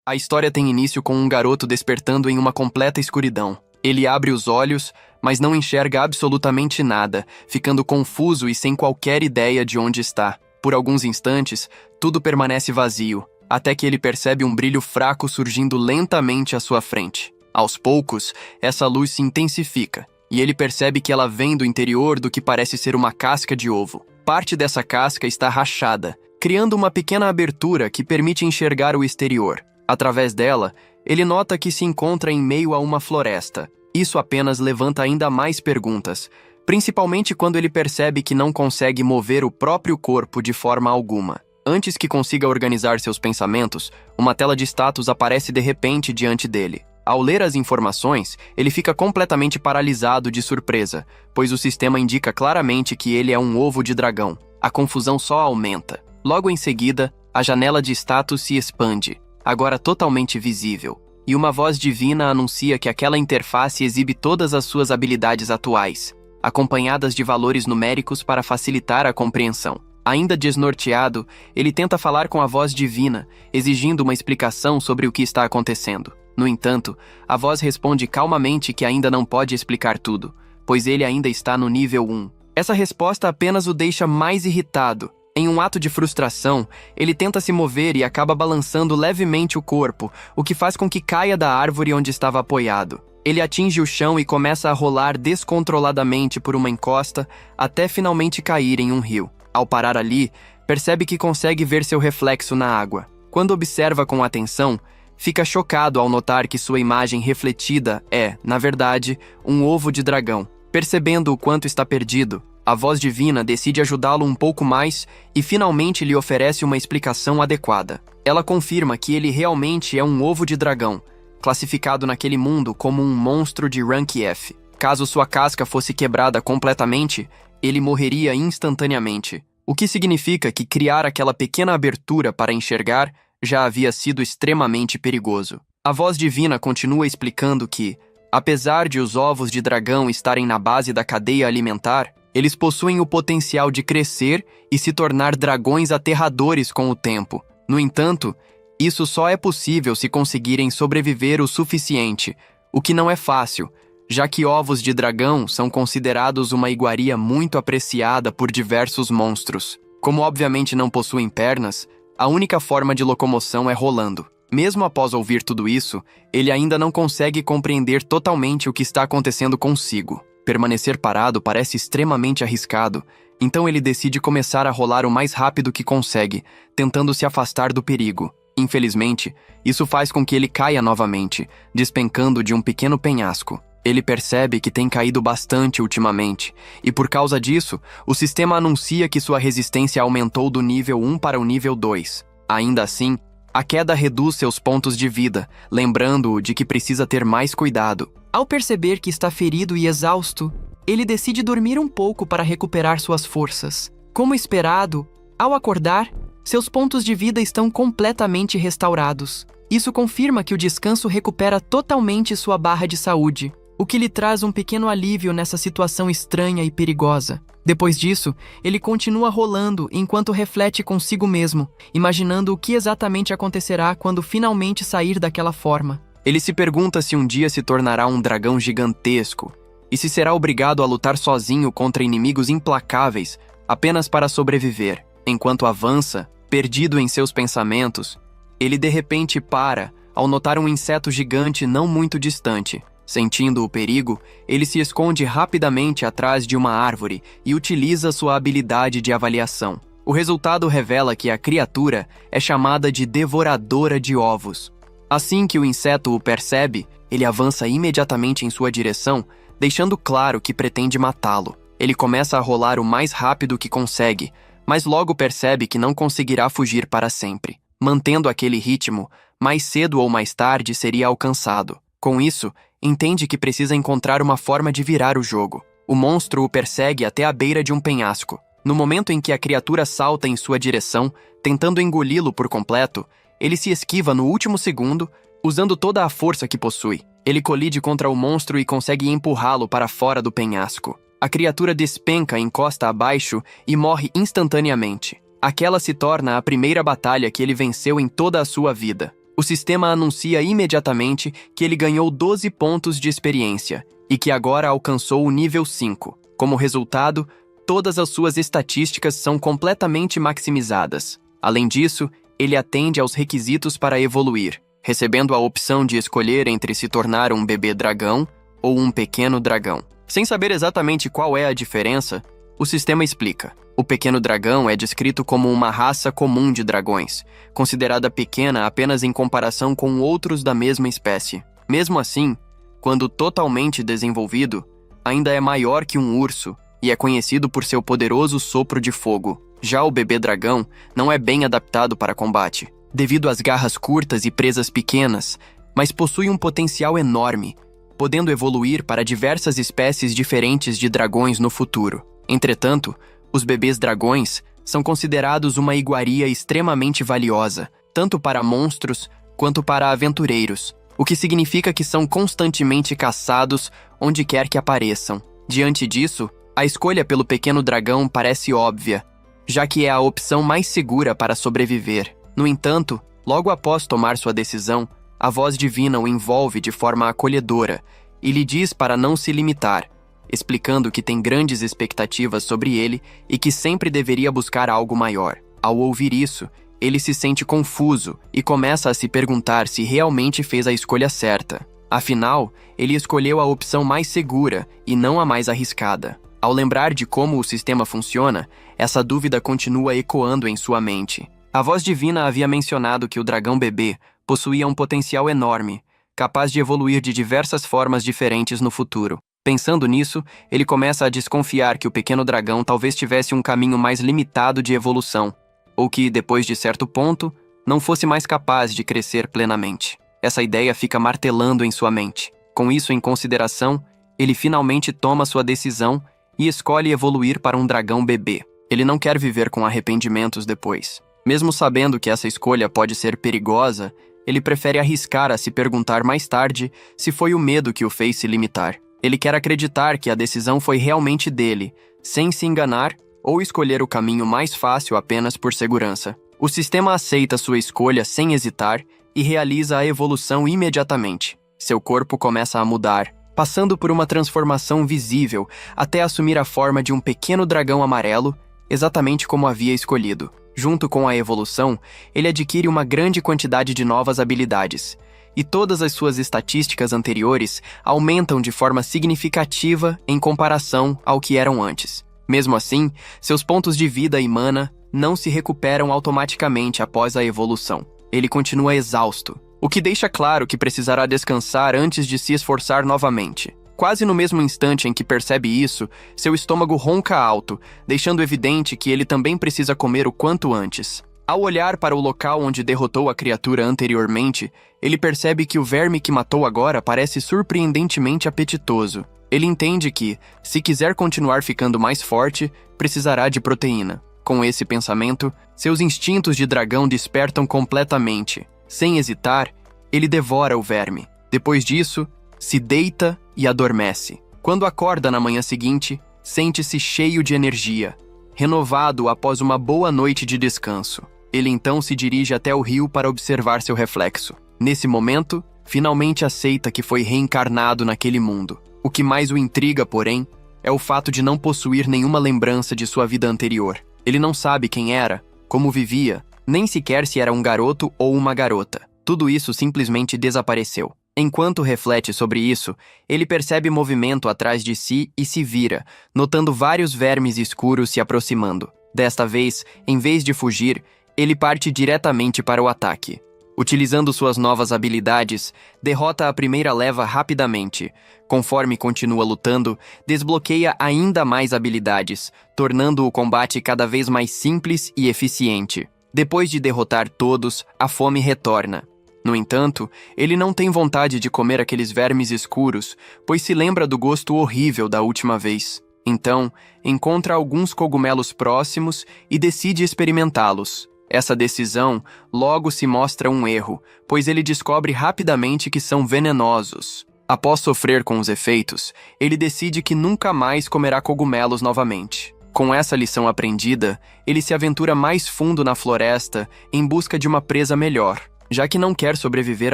A história tem início com um garoto despertando em uma completa escuridão. Ele abre os olhos, mas não enxerga absolutamente nada, ficando confuso e sem qualquer ideia de onde está. Por alguns instantes, tudo permanece vazio, até que ele percebe um brilho fraco surgindo lentamente à sua frente. Aos poucos, essa luz se intensifica, e ele percebe que ela vem do interior do que parece ser uma casca de ovo. Parte dessa casca está rachada, criando uma pequena abertura que permite enxergar o exterior. Através dela, ele nota que se encontra em meio a uma floresta. Isso apenas levanta ainda mais perguntas, principalmente quando ele percebe que não consegue mover o próprio corpo de forma alguma. Antes que consiga organizar seus pensamentos, uma tela de status aparece de repente diante dele. Ao ler as informações, ele fica completamente paralisado de surpresa, pois o sistema indica claramente que ele é um ovo de dragão. A confusão só aumenta. Logo em seguida, a janela de status se expande, agora totalmente visível, e uma voz divina anuncia que aquela interface exibe todas as suas habilidades atuais, acompanhadas de valores numéricos para facilitar a compreensão. Ainda desnorteado, ele tenta falar com a voz divina, exigindo uma explicação sobre o que está acontecendo. No entanto, a voz responde calmamente que ainda não pode explicar tudo, pois ele ainda está no nível 1. Essa resposta apenas o deixa mais irritado. Em um ato de frustração, ele tenta se mover e acaba balançando levemente o corpo, o que faz com que caia da árvore onde estava apoiado. Ele atinge o chão e começa a rolar descontroladamente por uma encosta, até finalmente cair em um rio. Ao parar ali, percebe que consegue ver seu reflexo na água. Quando observa com atenção, fica chocado ao notar que sua imagem refletida é, na verdade, um ovo de dragão. Percebendo o quanto está perdido, a voz divina decide ajudá-lo um pouco mais e finalmente lhe oferece uma explicação adequada. Ela confirma que ele realmente é um ovo de dragão, classificado naquele mundo como um monstro de Rank F. Caso sua casca fosse quebrada completamente, ele morreria instantaneamente, o que significa que criar aquela pequena abertura para enxergar já havia sido extremamente perigoso. A voz divina continua explicando que, apesar de os ovos de dragão estarem na base da cadeia alimentar, eles possuem o potencial de crescer e se tornar dragões aterradores com o tempo. No entanto, isso só é possível se conseguirem sobreviver o suficiente, o que não é fácil, já que ovos de dragão são considerados uma iguaria muito apreciada por diversos monstros. Como obviamente não possuem pernas, a única forma de locomoção é rolando. Mesmo após ouvir tudo isso, ele ainda não consegue compreender totalmente o que está acontecendo consigo. Permanecer parado parece extremamente arriscado, então ele decide começar a rolar o mais rápido que consegue, tentando se afastar do perigo. Infelizmente, isso faz com que ele caia novamente, despencando de um pequeno penhasco. Ele percebe que tem caído bastante ultimamente, e por causa disso, o sistema anuncia que sua resistência aumentou do nível 1 para o nível 2. Ainda assim, a queda reduz seus pontos de vida, lembrando-o de que precisa ter mais cuidado. Ao perceber que está ferido e exausto, ele decide dormir um pouco para recuperar suas forças. Como esperado, ao acordar, seus pontos de vida estão completamente restaurados. Isso confirma que o descanso recupera totalmente sua barra de saúde, o que lhe traz um pequeno alívio nessa situação estranha e perigosa. Depois disso, ele continua rolando enquanto reflete consigo mesmo, imaginando o que exatamente acontecerá quando finalmente sair daquela forma. Ele se pergunta se um dia se tornará um dragão gigantesco e se será obrigado a lutar sozinho contra inimigos implacáveis apenas para sobreviver. Enquanto avança, perdido em seus pensamentos, ele de repente para ao notar um inseto gigante não muito distante. Sentindo o perigo, ele se esconde rapidamente atrás de uma árvore e utiliza sua habilidade de avaliação. O resultado revela que a criatura é chamada de Devoradora de Ovos. Assim que o inseto o percebe, ele avança imediatamente em sua direção, deixando claro que pretende matá-lo. Ele começa a rolar o mais rápido que consegue, mas logo percebe que não conseguirá fugir para sempre. Mantendo aquele ritmo, mais cedo ou mais tarde seria alcançado. Com isso, entende que precisa encontrar uma forma de virar o jogo. O monstro o persegue até a beira de um penhasco. No momento em que a criatura salta em sua direção, tentando engoli-lo por completo, ele se esquiva no último segundo, usando toda a força que possui. Ele colide contra o monstro e consegue empurrá-lo para fora do penhasco. A criatura despenca encosta abaixo e morre instantaneamente. Aquela se torna a primeira batalha que ele venceu em toda a sua vida. O sistema anuncia imediatamente que ele ganhou 12 pontos de experiência e que agora alcançou o nível 5. Como resultado, todas as suas estatísticas são completamente maximizadas. Além disso, ele atende aos requisitos para evoluir, recebendo a opção de escolher entre se tornar um bebê dragão ou um pequeno dragão. Sem saber exatamente qual é a diferença, o sistema explica. O pequeno dragão é descrito como uma raça comum de dragões, considerada pequena apenas em comparação com outros da mesma espécie. Mesmo assim, quando totalmente desenvolvido, ainda é maior que um urso e é conhecido por seu poderoso sopro de fogo. Já o bebê dragão não é bem adaptado para combate, devido às garras curtas e presas pequenas, mas possui um potencial enorme, podendo evoluir para diversas espécies diferentes de dragões no futuro. Entretanto, os bebês dragões são considerados uma iguaria extremamente valiosa, tanto para monstros quanto para aventureiros, o que significa que são constantemente caçados onde quer que apareçam. Diante disso, a escolha pelo pequeno dragão parece óbvia, já que é a opção mais segura para sobreviver. No entanto, logo após tomar sua decisão, a voz divina o envolve de forma acolhedora e lhe diz para não se limitar, explicando que tem grandes expectativas sobre ele e que sempre deveria buscar algo maior. Ao ouvir isso, ele se sente confuso e começa a se perguntar se realmente fez a escolha certa. Afinal, ele escolheu a opção mais segura e não a mais arriscada. Ao lembrar de como o sistema funciona, essa dúvida continua ecoando em sua mente. A voz divina havia mencionado que o dragão bebê possuía um potencial enorme, capaz de evoluir de diversas formas diferentes no futuro. Pensando nisso, ele começa a desconfiar que o pequeno dragão talvez tivesse um caminho mais limitado de evolução, ou que, depois de certo ponto, não fosse mais capaz de crescer plenamente. Essa ideia fica martelando em sua mente. Com isso em consideração, ele finalmente toma sua decisão e escolhe evoluir para um dragão bebê. Ele não quer viver com arrependimentos depois. Mesmo sabendo que essa escolha pode ser perigosa, ele prefere arriscar a se perguntar mais tarde se foi o medo que o fez se limitar. Ele quer acreditar que a decisão foi realmente dele, sem se enganar ou escolher o caminho mais fácil apenas por segurança. O sistema aceita sua escolha sem hesitar e realiza a evolução imediatamente. Seu corpo começa a mudar, passando por uma transformação visível até assumir a forma de um pequeno dragão amarelo, exatamente como havia escolhido. Junto com a evolução, ele adquire uma grande quantidade de novas habilidades, e todas as suas estatísticas anteriores aumentam de forma significativa em comparação ao que eram antes. Mesmo assim, seus pontos de vida e mana não se recuperam automaticamente após a evolução. Ele continua exausto, o que deixa claro que precisará descansar antes de se esforçar novamente. Quase no mesmo instante em que percebe isso, seu estômago ronca alto, deixando evidente que ele também precisa comer o quanto antes. Ao olhar para o local onde derrotou a criatura anteriormente, ele percebe que o verme que matou agora parece surpreendentemente apetitoso. Ele entende que, se quiser continuar ficando mais forte, precisará de proteína. Com esse pensamento, seus instintos de dragão despertam completamente. Sem hesitar, ele devora o verme. Depois disso, se deita e adormece. Quando acorda na manhã seguinte, sente-se cheio de energia, renovado após uma boa noite de descanso. Ele então se dirige até o rio para observar seu reflexo. Nesse momento, finalmente aceita que foi reencarnado naquele mundo. O que mais o intriga, porém, é o fato de não possuir nenhuma lembrança de sua vida anterior. Ele não sabe quem era, como vivia, nem sequer se era um garoto ou uma garota. Tudo isso simplesmente desapareceu. Enquanto reflete sobre isso, ele percebe movimento atrás de si e se vira, notando vários vermes escuros se aproximando. Desta vez, em vez de fugir, ele parte diretamente para o ataque. Utilizando suas novas habilidades, derrota a primeira leva rapidamente. Conforme continua lutando, desbloqueia ainda mais habilidades, tornando o combate cada vez mais simples e eficiente. Depois de derrotar todos, a fome retorna. No entanto, ele não tem vontade de comer aqueles vermes escuros, pois se lembra do gosto horrível da última vez. Então, encontra alguns cogumelos próximos e decide experimentá-los. Essa decisão logo se mostra um erro, pois ele descobre rapidamente que são venenosos. Após sofrer com os efeitos, ele decide que nunca mais comerá cogumelos novamente. Com essa lição aprendida, ele se aventura mais fundo na floresta em busca de uma presa melhor. já que não quer sobreviver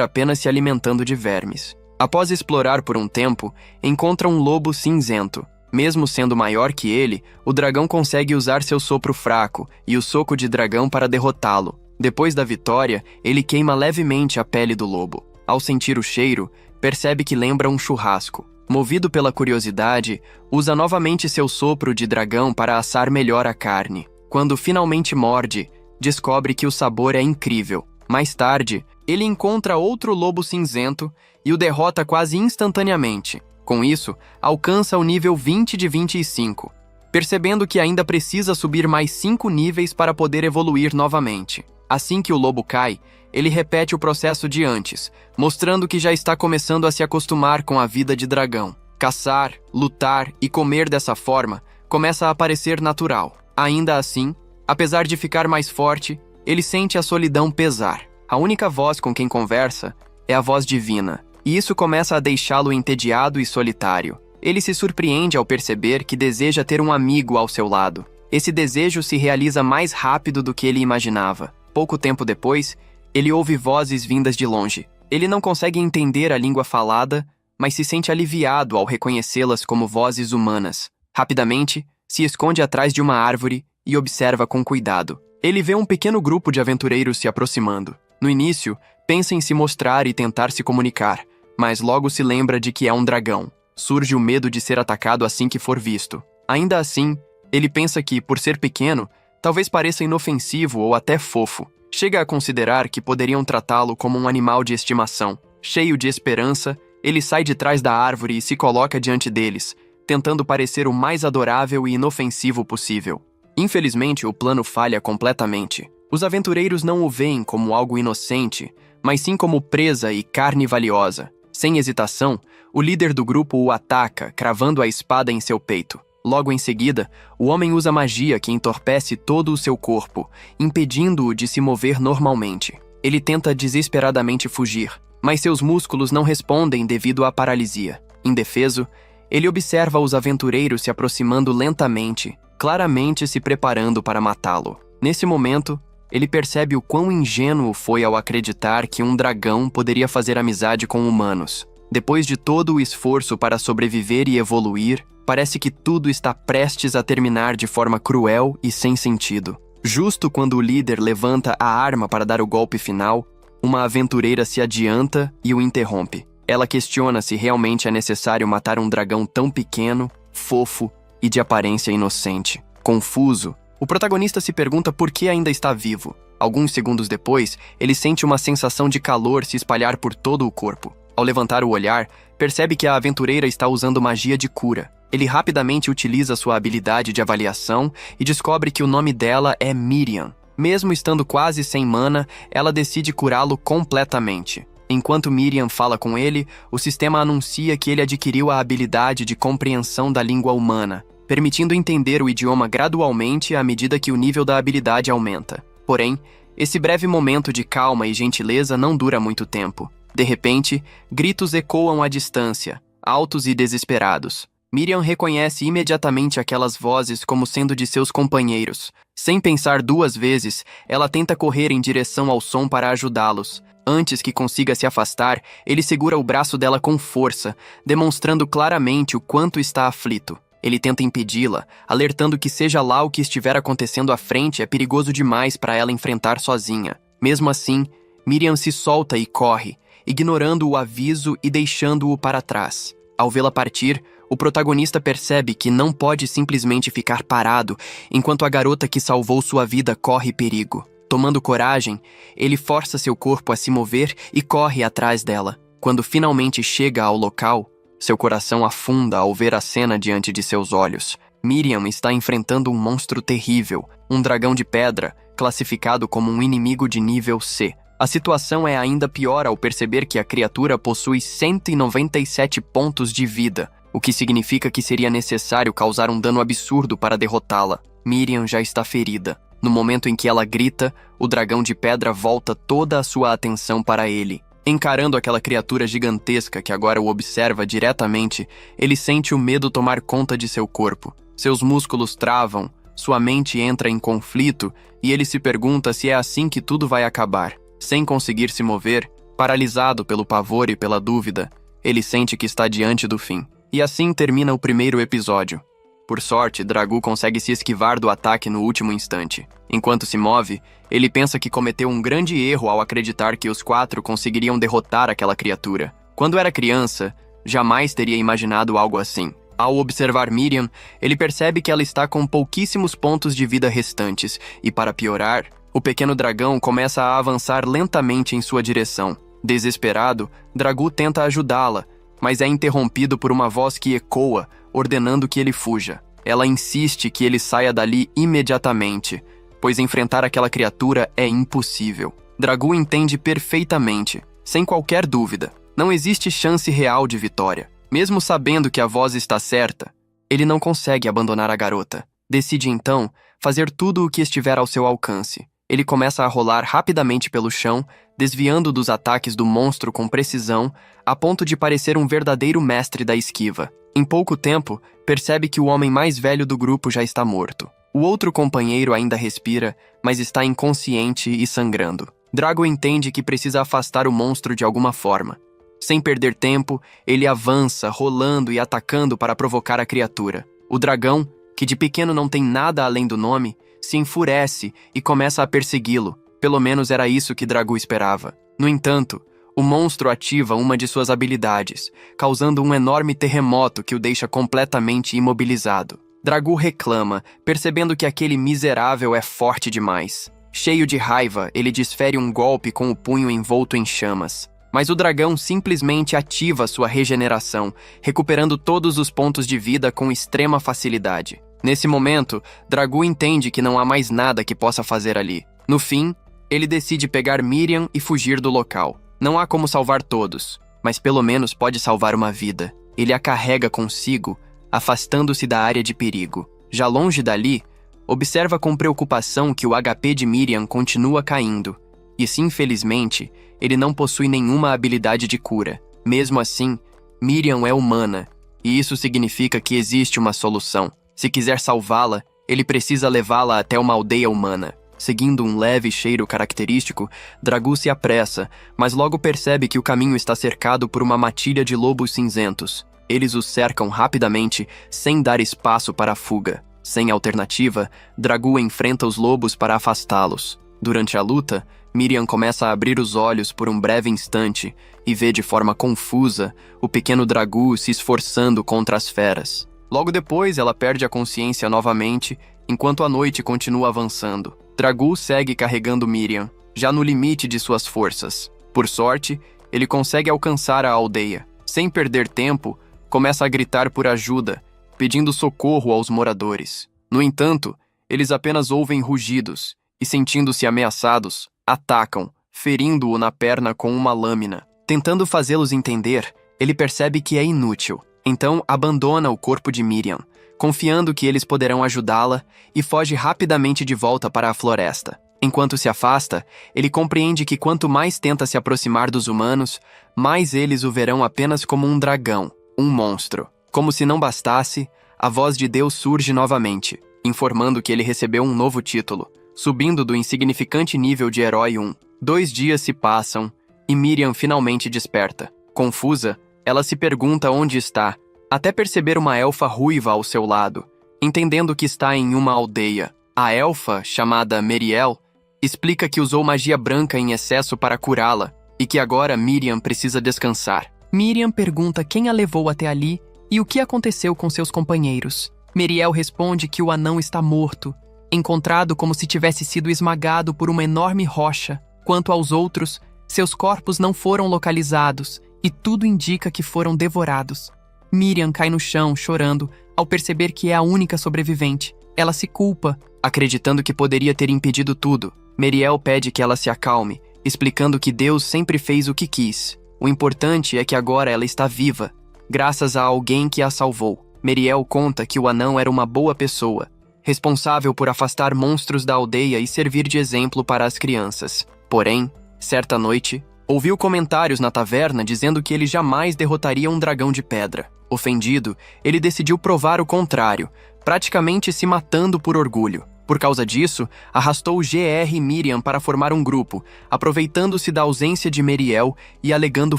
apenas se alimentando de vermes. Após explorar por um tempo, encontra um lobo cinzento. Mesmo sendo maior que ele, o dragão consegue usar seu sopro fraco e o soco de dragão para derrotá-lo. Depois da vitória, ele queima levemente a pele do lobo. Ao sentir o cheiro, percebe que lembra um churrasco. Movido pela curiosidade, usa novamente seu sopro de dragão para assar melhor a carne. Quando finalmente morde, descobre que o sabor é incrível. Mais tarde, ele encontra outro lobo cinzento e o derrota quase instantaneamente. Com isso, alcança o nível 20 de 25, percebendo que ainda precisa subir mais 5 níveis para poder evoluir novamente. Assim que o lobo cai, ele repete o processo de antes, mostrando que já está começando a se acostumar com a vida de dragão. Caçar, lutar e comer dessa forma começa a parecer natural. Ainda assim, apesar de ficar mais forte, ele sente a solidão pesar. A única voz com quem conversa é a voz divina, e isso começa a deixá-lo entediado e solitário. Ele se surpreende ao perceber que deseja ter um amigo ao seu lado. Esse desejo se realiza mais rápido do que ele imaginava. Pouco tempo depois, ele ouve vozes vindas de longe. Ele não consegue entender a língua falada, mas se sente aliviado ao reconhecê-las como vozes humanas. Rapidamente, se esconde atrás de uma árvore e observa com cuidado. Ele vê um pequeno grupo de aventureiros se aproximando. No início, pensa em se mostrar e tentar se comunicar, mas logo se lembra de que é um dragão. Surge o medo de ser atacado assim que for visto. Ainda assim, ele pensa que, por ser pequeno, talvez pareça inofensivo ou até fofo. Chega a considerar que poderiam tratá-lo como um animal de estimação. Cheio de esperança, ele sai de trás da árvore e se coloca diante deles, tentando parecer o mais adorável e inofensivo possível. Infelizmente, o plano falha completamente. Os aventureiros não o veem como algo inocente, mas sim como presa e carne valiosa. Sem hesitação, o líder do grupo o ataca, cravando a espada em seu peito. Logo em seguida, o homem usa magia que entorpece todo o seu corpo, impedindo-o de se mover normalmente. Ele tenta desesperadamente fugir, mas seus músculos não respondem devido à paralisia. Indefeso, ele observa os aventureiros se aproximando lentamente, claramente se preparando para matá-lo. Nesse momento, ele percebe o quão ingênuo foi ao acreditar que um dragão poderia fazer amizade com humanos. Depois de todo o esforço para sobreviver e evoluir, parece que tudo está prestes a terminar de forma cruel e sem sentido. Justo quando o líder levanta a arma para dar o golpe final, uma aventureira se adianta e o interrompe. Ela questiona se realmente é necessário matar um dragão tão pequeno, fofo e de aparência inocente. Confuso, o protagonista se pergunta por que ainda está vivo. Alguns segundos depois, ele sente uma sensação de calor se espalhar por todo o corpo. Ao levantar o olhar, percebe que a aventureira está usando magia de cura. Ele rapidamente utiliza sua habilidade de avaliação e descobre que o nome dela é Miriam. Mesmo estando quase sem mana, ela decide curá-lo completamente. Enquanto Miriam fala com ele, o sistema anuncia que ele adquiriu a habilidade de compreensão da língua humana, permitindo entender o idioma gradualmente à medida que o nível da habilidade aumenta. Porém, esse breve momento de calma e gentileza não dura muito tempo. De repente, gritos ecoam à distância, altos e desesperados. Miriam reconhece imediatamente aquelas vozes como sendo de seus companheiros. Sem pensar duas vezes, ela tenta correr em direção ao som para ajudá-los. Antes que consiga se afastar, ele segura o braço dela com força, demonstrando claramente o quanto está aflito. Ele tenta impedi-la, alertando que seja lá o que estiver acontecendo à frente é perigoso demais para ela enfrentar sozinha. Mesmo assim, Miriam se solta e corre, ignorando o aviso e deixando-o para trás. Ao vê-la partir, o protagonista percebe que não pode simplesmente ficar parado enquanto a garota que salvou sua vida corre perigo. Tomando coragem, ele força seu corpo a se mover e corre atrás dela. Quando finalmente chega ao local, seu coração afunda ao ver a cena diante de seus olhos. Miriam está enfrentando um monstro terrível, um dragão de pedra, classificado como um inimigo de nível C. A situação é ainda pior ao perceber que a criatura possui 197 pontos de vida, o que significa que seria necessário causar um dano absurdo para derrotá-la. Miriam já está ferida. No momento em que ela grita, o dragão de pedra volta toda a sua atenção para ele. Encarando aquela criatura gigantesca que agora o observa diretamente, ele sente o medo tomar conta de seu corpo. Seus músculos travam, sua mente entra em conflito e ele se pergunta se é assim que tudo vai acabar. Sem conseguir se mover, paralisado pelo pavor e pela dúvida, ele sente que está diante do fim. E assim termina o primeiro episódio. Por sorte, Dragu consegue se esquivar do ataque no último instante. Enquanto se move, ele pensa que cometeu um grande erro ao acreditar que os 4 conseguiriam derrotar aquela criatura. Quando era criança, jamais teria imaginado algo assim. Ao observar Miriam, ele percebe que ela está com pouquíssimos pontos de vida restantes e, para piorar, o pequeno dragão começa a avançar lentamente em sua direção. Desesperado, Dragu tenta ajudá-la, mas é interrompido por uma voz que ecoa, ordenando que ele fuja. Ela insiste que ele saia dali imediatamente, pois enfrentar aquela criatura é impossível. Dragu entende perfeitamente, sem qualquer dúvida. Não existe chance real de vitória. Mesmo sabendo que a voz está certa, ele não consegue abandonar a garota. Decide então fazer tudo o que estiver ao seu alcance. Ele começa a rolar rapidamente pelo chão, desviando dos ataques do monstro com precisão, a ponto de parecer um verdadeiro mestre da esquiva. Em pouco tempo, percebe que o homem mais velho do grupo já está morto. O outro companheiro ainda respira, mas está inconsciente e sangrando. Drago entende que precisa afastar o monstro de alguma forma. Sem perder tempo, ele avança, rolando e atacando para provocar a criatura. O dragão, que de pequeno não tem nada além do nome, se enfurece e começa a persegui-lo. Pelo menos era isso que Dragu esperava. No entanto, o monstro ativa uma de suas habilidades, causando um enorme terremoto que o deixa completamente imobilizado. Dragu reclama, percebendo que aquele miserável é forte demais. Cheio de raiva, ele desfere um golpe com o punho envolto em chamas. Mas o dragão simplesmente ativa sua regeneração, recuperando todos os pontos de vida com extrema facilidade. Nesse momento, Dragu entende que não há mais nada que possa fazer ali. No fim, ele decide pegar Miriam e fugir do local. Não há como salvar todos, mas pelo menos pode salvar uma vida. Ele a carrega consigo, afastando-se da área de perigo. Já longe dali, observa com preocupação que o HP de Miriam continua caindo. E se infelizmente, ele não possui nenhuma habilidade de cura. Mesmo assim, Miriam é humana, e isso significa que existe uma solução. Se quiser salvá-la, ele precisa levá-la até uma aldeia humana. Seguindo um leve cheiro característico, Dragu se apressa, mas logo percebe que o caminho está cercado por uma matilha de lobos cinzentos. Eles o cercam rapidamente, sem dar espaço para a fuga. Sem alternativa, Dragu enfrenta os lobos para afastá-los. Durante a luta, Miriam começa a abrir os olhos por um breve instante e vê de forma confusa o pequeno Dragu se esforçando contra as feras. Logo depois, ela perde a consciência novamente, enquanto a noite continua avançando. Dragu segue carregando Miriam, já no limite de suas forças. Por sorte, ele consegue alcançar a aldeia. Sem perder tempo, começa a gritar por ajuda, pedindo socorro aos moradores. No entanto, eles apenas ouvem rugidos e, sentindo-se ameaçados, atacam, ferindo-o na perna com uma lâmina. Tentando fazê-los entender, ele percebe que é inútil. Então, abandona o corpo de Miriam, confiando que eles poderão ajudá-la, e foge rapidamente de volta para a floresta. Enquanto se afasta, ele compreende que quanto mais tenta se aproximar dos humanos, mais eles o verão apenas como um dragão, um monstro. Como se não bastasse, a voz de Deus surge novamente, informando que ele recebeu um novo título, subindo do insignificante nível de Herói 1. 2 dias se passam, e Miriam finalmente desperta. Confusa, ela se pergunta onde está, até perceber uma elfa ruiva ao seu lado, entendendo que está em uma aldeia. A elfa, chamada Meriel, explica que usou magia branca em excesso para curá-la e que agora Miriam precisa descansar. Miriam pergunta quem a levou até ali e o que aconteceu com seus companheiros. Meriel responde que o anão está morto, encontrado como se tivesse sido esmagado por uma enorme rocha. Quanto aos outros, seus corpos não foram localizados e tudo indica que foram devorados. Miriam cai no chão, chorando, ao perceber que é a única sobrevivente. Ela se culpa, acreditando que poderia ter impedido tudo. Meriel pede que ela se acalme, explicando que Deus sempre fez o que quis. O importante é que agora ela está viva, graças a alguém que a salvou. Meriel conta que o anão era uma boa pessoa, responsável por afastar monstros da aldeia e servir de exemplo para as crianças. Porém, certa noite, ouviu comentários na taverna dizendo que ele jamais derrotaria um dragão de pedra. Ofendido, ele decidiu provar o contrário, praticamente se matando por orgulho. Por causa disso, arrastou GR e Miriam para formar um grupo, aproveitando-se da ausência de Meriel e alegando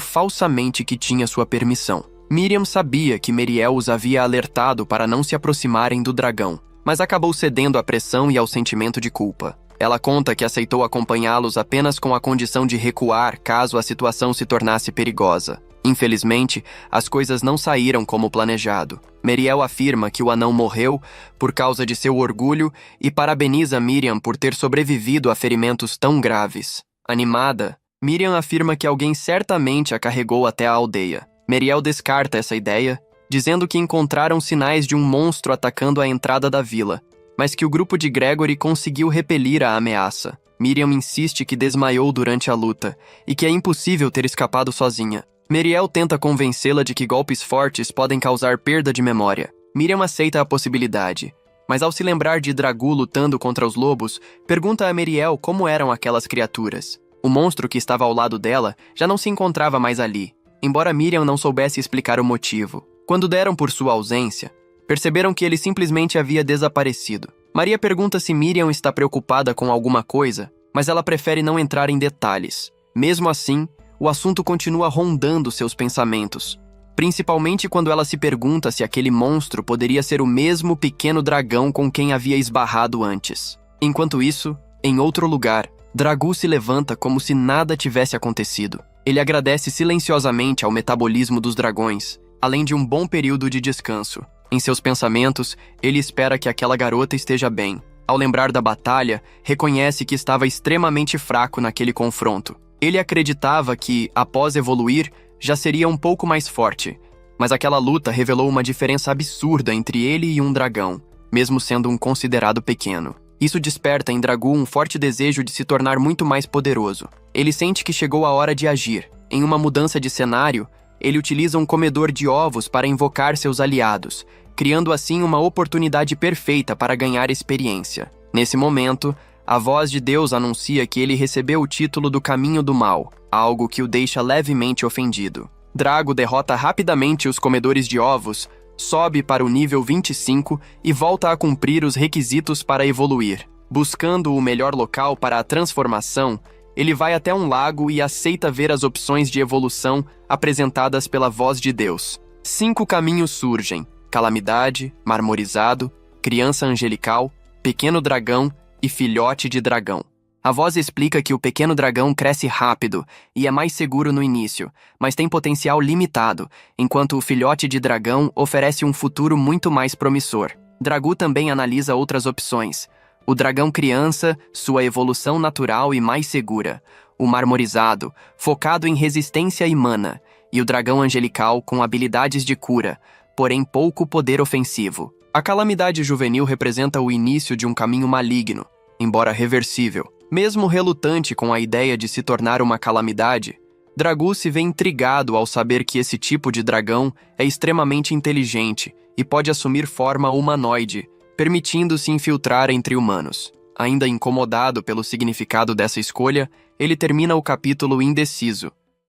falsamente que tinha sua permissão. Miriam sabia que Meriel os havia alertado para não se aproximarem do dragão, mas acabou cedendo à pressão e ao sentimento de culpa. Ela conta que aceitou acompanhá-los apenas com a condição de recuar caso a situação se tornasse perigosa. Infelizmente, as coisas não saíram como planejado. Meriel afirma que o anão morreu por causa de seu orgulho e parabeniza Miriam por ter sobrevivido a ferimentos tão graves. Animada, Miriam afirma que alguém certamente a carregou até a aldeia. Meriel descarta essa ideia, dizendo que encontraram sinais de um monstro atacando a entrada da vila, mas que o grupo de Gregory conseguiu repelir a ameaça. Miriam insiste que desmaiou durante a luta e que é impossível ter escapado sozinha. Meriel tenta convencê-la de que golpes fortes podem causar perda de memória. Miriam aceita a possibilidade, mas ao se lembrar de Dragu lutando contra os lobos, pergunta a Meriel como eram aquelas criaturas. O monstro que estava ao lado dela já não se encontrava mais ali, embora Miriam não soubesse explicar o motivo. Quando deram por sua ausência, perceberam que ele simplesmente havia desaparecido. Maria pergunta se Miriam está preocupada com alguma coisa, mas ela prefere não entrar em detalhes. Mesmo assim, o assunto continua rondando seus pensamentos, principalmente quando ela se pergunta se aquele monstro poderia ser o mesmo pequeno dragão com quem havia esbarrado antes. Enquanto isso, em outro lugar, Dragu se levanta como se nada tivesse acontecido. Ele agradece silenciosamente ao metabolismo dos dragões, além de um bom período de descanso. Em seus pensamentos, ele espera que aquela garota esteja bem. Ao lembrar da batalha, reconhece que estava extremamente fraco naquele confronto. Ele acreditava que, após evoluir, já seria um pouco mais forte, mas aquela luta revelou uma diferença absurda entre ele e um dragão, mesmo sendo um considerado pequeno. Isso desperta em Dragu um forte desejo de se tornar muito mais poderoso. Ele sente que chegou a hora de agir. Em uma mudança de cenário, ele utiliza um comedor de ovos para invocar seus aliados, criando assim uma oportunidade perfeita para ganhar experiência. Nesse momento, a voz de Deus anuncia que ele recebeu o título do Caminho do Mal, algo que o deixa levemente ofendido. Drago derrota rapidamente os comedores de ovos, sobe para o nível 25 e volta a cumprir os requisitos para evoluir. Buscando o melhor local para a transformação, ele vai até um lago e aceita ver as opções de evolução apresentadas pela voz de Deus. 5 caminhos surgem: Calamidade, Marmorizado, Criança Angelical, Pequeno Dragão e Filhote de Dragão. A voz explica que o pequeno dragão cresce rápido e é mais seguro no início, mas tem potencial limitado, enquanto o filhote de dragão oferece um futuro muito mais promissor. Dragu também analisa outras opções: o dragão criança, sua evolução natural e mais segura; o marmorizado, focado em resistência e mana; e o dragão angelical com habilidades de cura, porém pouco poder ofensivo. A calamidade juvenil representa o início de um caminho maligno, embora reversível. Mesmo relutante com a ideia de se tornar uma calamidade, Dragu se vê intrigado ao saber que esse tipo de dragão é extremamente inteligente e pode assumir forma humanoide, permitindo-se infiltrar entre humanos. Ainda incomodado pelo significado dessa escolha, ele termina o capítulo indeciso.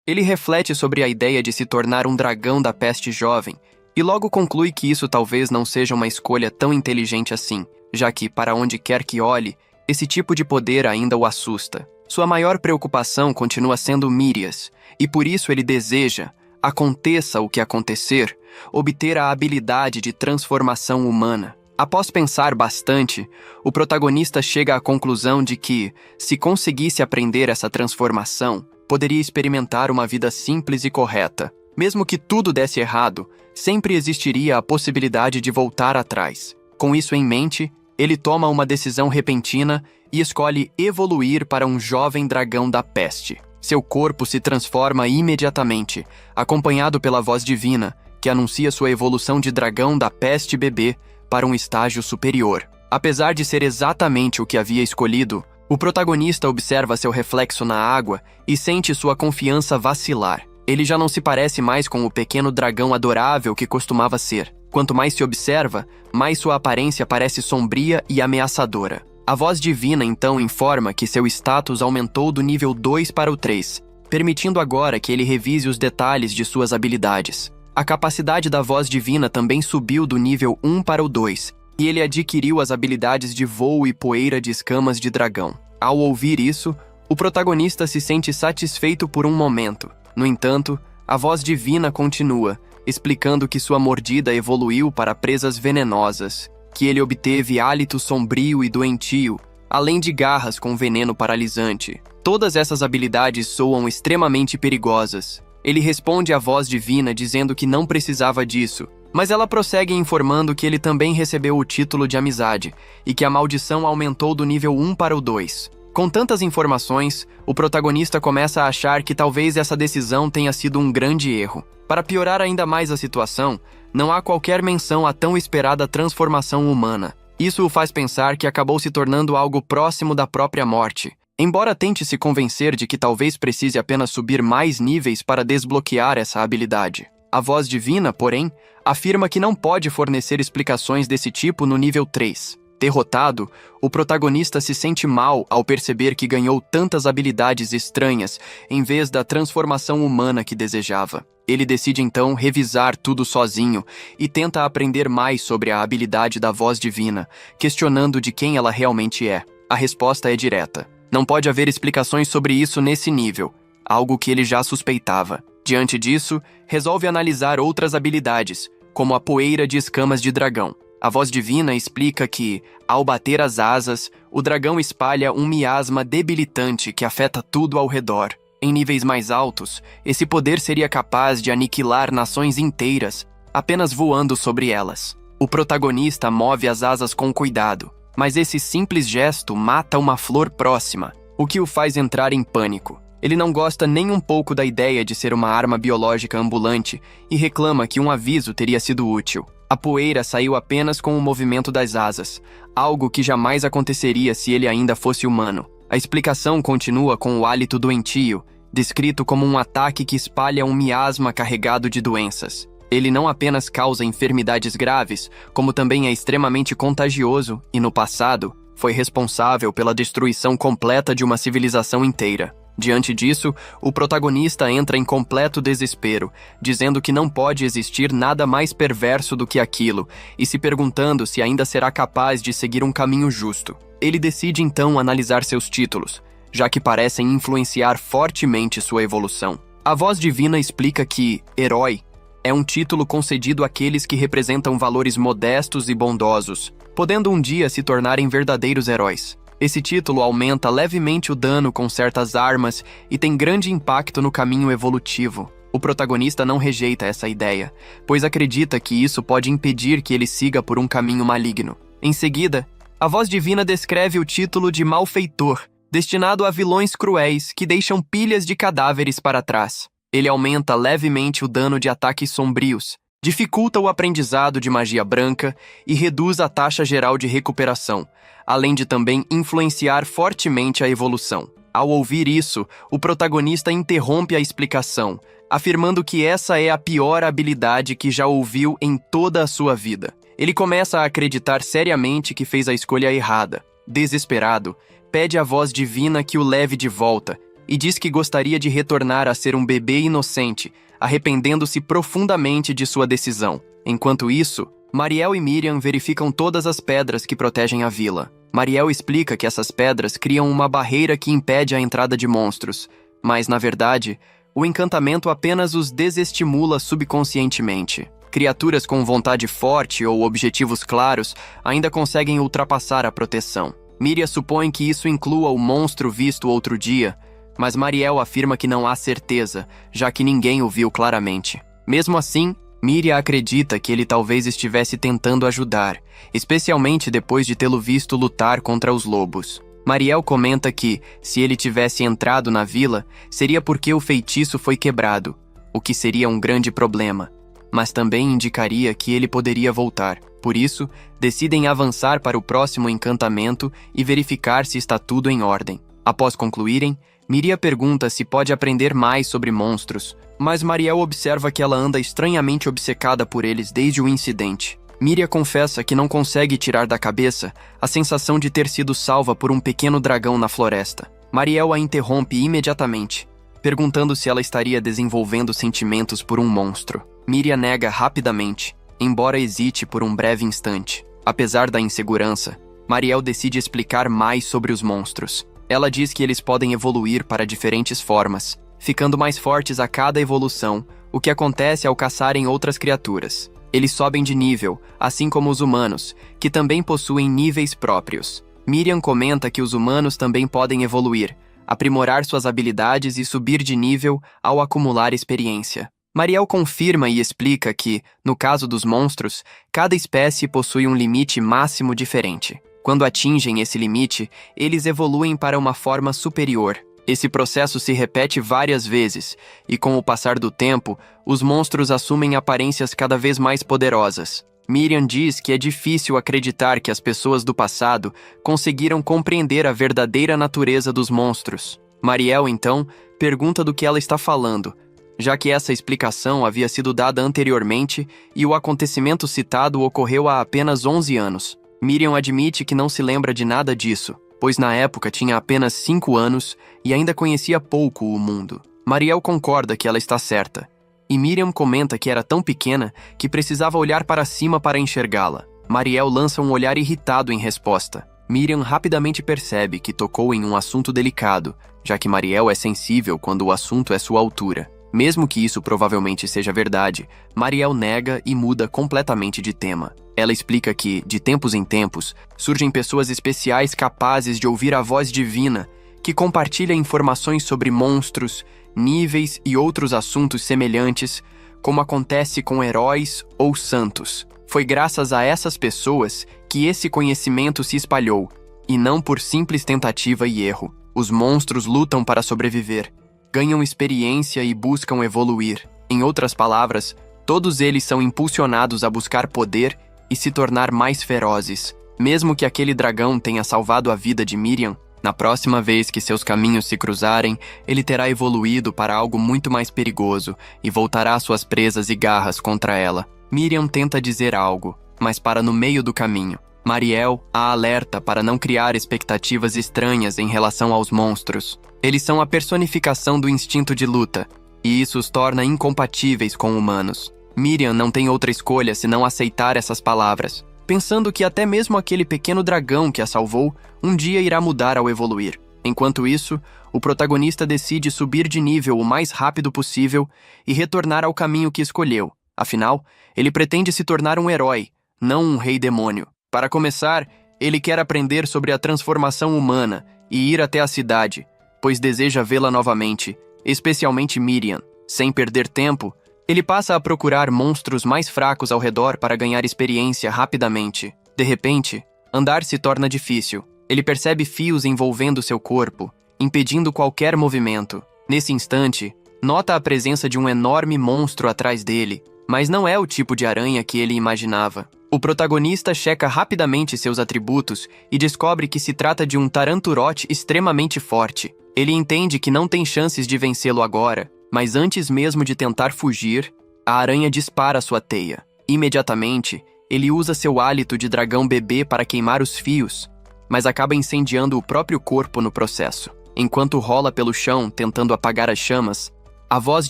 Ele reflete sobre a ideia de se tornar um dragão da peste jovem, e logo conclui que isso talvez não seja uma escolha tão inteligente assim, já que, para onde quer que olhe, esse tipo de poder ainda o assusta. Sua maior preocupação continua sendo Mirias, e por isso ele deseja, aconteça o que acontecer, obter a habilidade de transformação humana. Após pensar bastante, o protagonista chega à conclusão de que, se conseguisse aprender essa transformação, poderia experimentar uma vida simples e correta. Mesmo que tudo desse errado, sempre existiria a possibilidade de voltar atrás. Com isso em mente, ele toma uma decisão repentina e escolhe evoluir para um jovem dragão da peste. Seu corpo se transforma imediatamente, acompanhado pela voz divina, que anuncia sua evolução de dragão da peste bebê para um estágio superior. Apesar de ser exatamente o que havia escolhido, o protagonista observa seu reflexo na água e sente sua confiança vacilar. Ele já não se parece mais com o pequeno dragão adorável que costumava ser. Quanto mais se observa, mais sua aparência parece sombria e ameaçadora. A voz divina então informa que seu status aumentou do nível 2 para o 3, permitindo agora que ele revise os detalhes de suas habilidades. A capacidade da voz divina também subiu do nível 1 para o 2, e ele adquiriu as habilidades de voo e poeira de escamas de dragão. Ao ouvir isso, o protagonista se sente satisfeito por um momento. No entanto, a voz divina continua, explicando que sua mordida evoluiu para presas venenosas, que ele obteve hálito sombrio e doentio, além de garras com veneno paralisante. Todas essas habilidades soam extremamente perigosas. Ele responde à voz divina dizendo que não precisava disso, mas ela prossegue informando que ele também recebeu o título de amizade e que a maldição aumentou do nível 1 para o 2. Com tantas informações, o protagonista começa a achar que talvez essa decisão tenha sido um grande erro. Para piorar ainda mais a situação, não há qualquer menção à tão esperada transformação humana. Isso o faz pensar que acabou se tornando algo próximo da própria morte. Embora tente se convencer de que talvez precise apenas subir mais níveis para desbloquear essa habilidade. A voz divina, porém, afirma que não pode fornecer explicações desse tipo no nível 3. Derrotado, o protagonista se sente mal ao perceber que ganhou tantas habilidades estranhas em vez da transformação humana que desejava. Ele decide então revisar tudo sozinho e tenta aprender mais sobre a habilidade da voz divina, questionando de quem ela realmente é. A resposta é direta. Não pode haver explicações sobre isso nesse nível, algo que ele já suspeitava. Diante disso, resolve analisar outras habilidades, como a poeira de escamas de dragão. A voz divina explica que, ao bater as asas, o dragão espalha um miasma debilitante que afeta tudo ao redor. Em níveis mais altos, esse poder seria capaz de aniquilar nações inteiras, apenas voando sobre elas. O protagonista move as asas com cuidado, mas esse simples gesto mata uma flor próxima, o que o faz entrar em pânico. Ele não gosta nem um pouco da ideia de ser uma arma biológica ambulante e reclama que um aviso teria sido útil. A poeira saiu apenas com o movimento das asas, algo que jamais aconteceria se ele ainda fosse humano. A explicação continua com o hálito doentio, descrito como um ataque que espalha um miasma carregado de doenças. Ele não apenas causa enfermidades graves, como também é extremamente contagioso e, no passado, foi responsável pela destruição completa de uma civilização inteira. Diante disso, o protagonista entra em completo desespero, dizendo que não pode existir nada mais perverso do que aquilo, e se perguntando se ainda será capaz de seguir um caminho justo. Ele decide então analisar seus títulos, já que parecem influenciar fortemente sua evolução. A voz divina explica que Herói é um título concedido àqueles que representam valores modestos e bondosos, podendo um dia se tornarem verdadeiros heróis. Esse título aumenta levemente o dano com certas armas e tem grande impacto no caminho evolutivo. O protagonista não rejeita essa ideia, pois acredita que isso pode impedir que ele siga por um caminho maligno. Em seguida, a voz divina descreve o título de Malfeitor, destinado a vilões cruéis que deixam pilhas de cadáveres para trás. Ele aumenta levemente o dano de ataques sombrios, dificulta o aprendizado de magia branca e reduz a taxa geral de recuperação, além de também influenciar fortemente a evolução. Ao ouvir isso, o protagonista interrompe a explicação, afirmando que essa é a pior habilidade que já ouviu em toda a sua vida. Ele começa a acreditar seriamente que fez a escolha errada. Desesperado, pede à voz divina que o leve de volta e diz que gostaria de retornar a ser um bebê inocente, arrependendo-se profundamente de sua decisão. Enquanto isso, Mariel e Miriam verificam todas as pedras que protegem a vila. Mariel explica que essas pedras criam uma barreira que impede a entrada de monstros, mas, na verdade, o encantamento apenas os desestimula subconscientemente. Criaturas com vontade forte ou objetivos claros ainda conseguem ultrapassar a proteção. Miriam supõe que isso inclua o monstro visto outro dia, mas Mariel afirma que não há certeza, já que ninguém o viu claramente. Mesmo assim, Miriam acredita que ele talvez estivesse tentando ajudar, especialmente depois de tê-lo visto lutar contra os lobos. Mariel comenta que, se ele tivesse entrado na vila, seria porque o feitiço foi quebrado, o que seria um grande problema, mas também indicaria que ele poderia voltar. Por isso, decidem avançar para o próximo encantamento e verificar se está tudo em ordem. Após concluírem, Miriam pergunta se pode aprender mais sobre monstros, mas Mariel observa que ela anda estranhamente obcecada por eles desde o incidente. Miriam confessa que não consegue tirar da cabeça a sensação de ter sido salva por um pequeno dragão na floresta. Mariel a interrompe imediatamente, perguntando se ela estaria desenvolvendo sentimentos por um monstro. Miriam nega rapidamente, embora hesite por um breve instante. Apesar da insegurança, Mariel decide explicar mais sobre os monstros. Ela diz que eles podem evoluir para diferentes formas, ficando mais fortes a cada evolução, o que acontece ao caçarem outras criaturas. Eles sobem de nível, assim como os humanos, que também possuem níveis próprios. Miriam comenta que os humanos também podem evoluir, aprimorar suas habilidades e subir de nível ao acumular experiência. Mariel confirma e explica que, no caso dos monstros, cada espécie possui um limite máximo diferente. Quando atingem esse limite, eles evoluem para uma forma superior. Esse processo se repete várias vezes, e com o passar do tempo, os monstros assumem aparências cada vez mais poderosas. Miriam diz que é difícil acreditar que as pessoas do passado conseguiram compreender a verdadeira natureza dos monstros. Mariel, então, pergunta do que ela está falando, já que essa explicação havia sido dada anteriormente e o acontecimento citado ocorreu há apenas 11 anos. Miriam admite que não se lembra de nada disso, pois na época tinha apenas 5 anos e ainda conhecia pouco o mundo. Mariel concorda que ela está certa, e Miriam comenta que era tão pequena que precisava olhar para cima para enxergá-la. Mariel lança um olhar irritado em resposta. Miriam rapidamente percebe que tocou em um assunto delicado, já que Mariel é sensível quando o assunto é sua altura. Mesmo que isso provavelmente seja verdade, Mariel nega e muda completamente de tema. Ela explica que, de tempos em tempos, surgem pessoas especiais capazes de ouvir a voz divina, que compartilha informações sobre monstros, níveis e outros assuntos semelhantes, como acontece com heróis ou santos. Foi graças a essas pessoas que esse conhecimento se espalhou, e não por simples tentativa e erro. Os monstros lutam para sobreviver, ganham experiência e buscam evoluir. Em outras palavras, todos eles são impulsionados a buscar poder e se tornar mais ferozes. Mesmo que aquele dragão tenha salvado a vida de Miriam, na próxima vez que seus caminhos se cruzarem, ele terá evoluído para algo muito mais perigoso e voltará suas presas e garras contra ela. Miriam tenta dizer algo, mas para no meio do caminho. Mariel a alerta para não criar expectativas estranhas em relação aos monstros. Eles são a personificação do instinto de luta, e isso os torna incompatíveis com humanos. Miriam não tem outra escolha senão aceitar essas palavras, pensando que até mesmo aquele pequeno dragão que a salvou um dia irá mudar ao evoluir. Enquanto isso, o protagonista decide subir de nível o mais rápido possível e retornar ao caminho que escolheu. Afinal, ele pretende se tornar um herói, não um rei demônio. Para começar, ele quer aprender sobre a transformação humana e ir até a cidade, pois deseja vê-la novamente, especialmente Miriam. Sem perder tempo, ele passa a procurar monstros mais fracos ao redor para ganhar experiência rapidamente. De repente, andar se torna difícil. Ele percebe fios envolvendo seu corpo, impedindo qualquer movimento. Nesse instante, nota a presença de um enorme monstro atrás dele, mas não é o tipo de aranha que ele imaginava. O protagonista checa rapidamente seus atributos e descobre que se trata de um taranturote extremamente forte. Ele entende que não tem chances de vencê-lo agora, mas antes mesmo de tentar fugir, a aranha dispara sua teia. Imediatamente, ele usa seu hálito de dragão bebê para queimar os fios, mas acaba incendiando o próprio corpo no processo. Enquanto rola pelo chão tentando apagar as chamas, a voz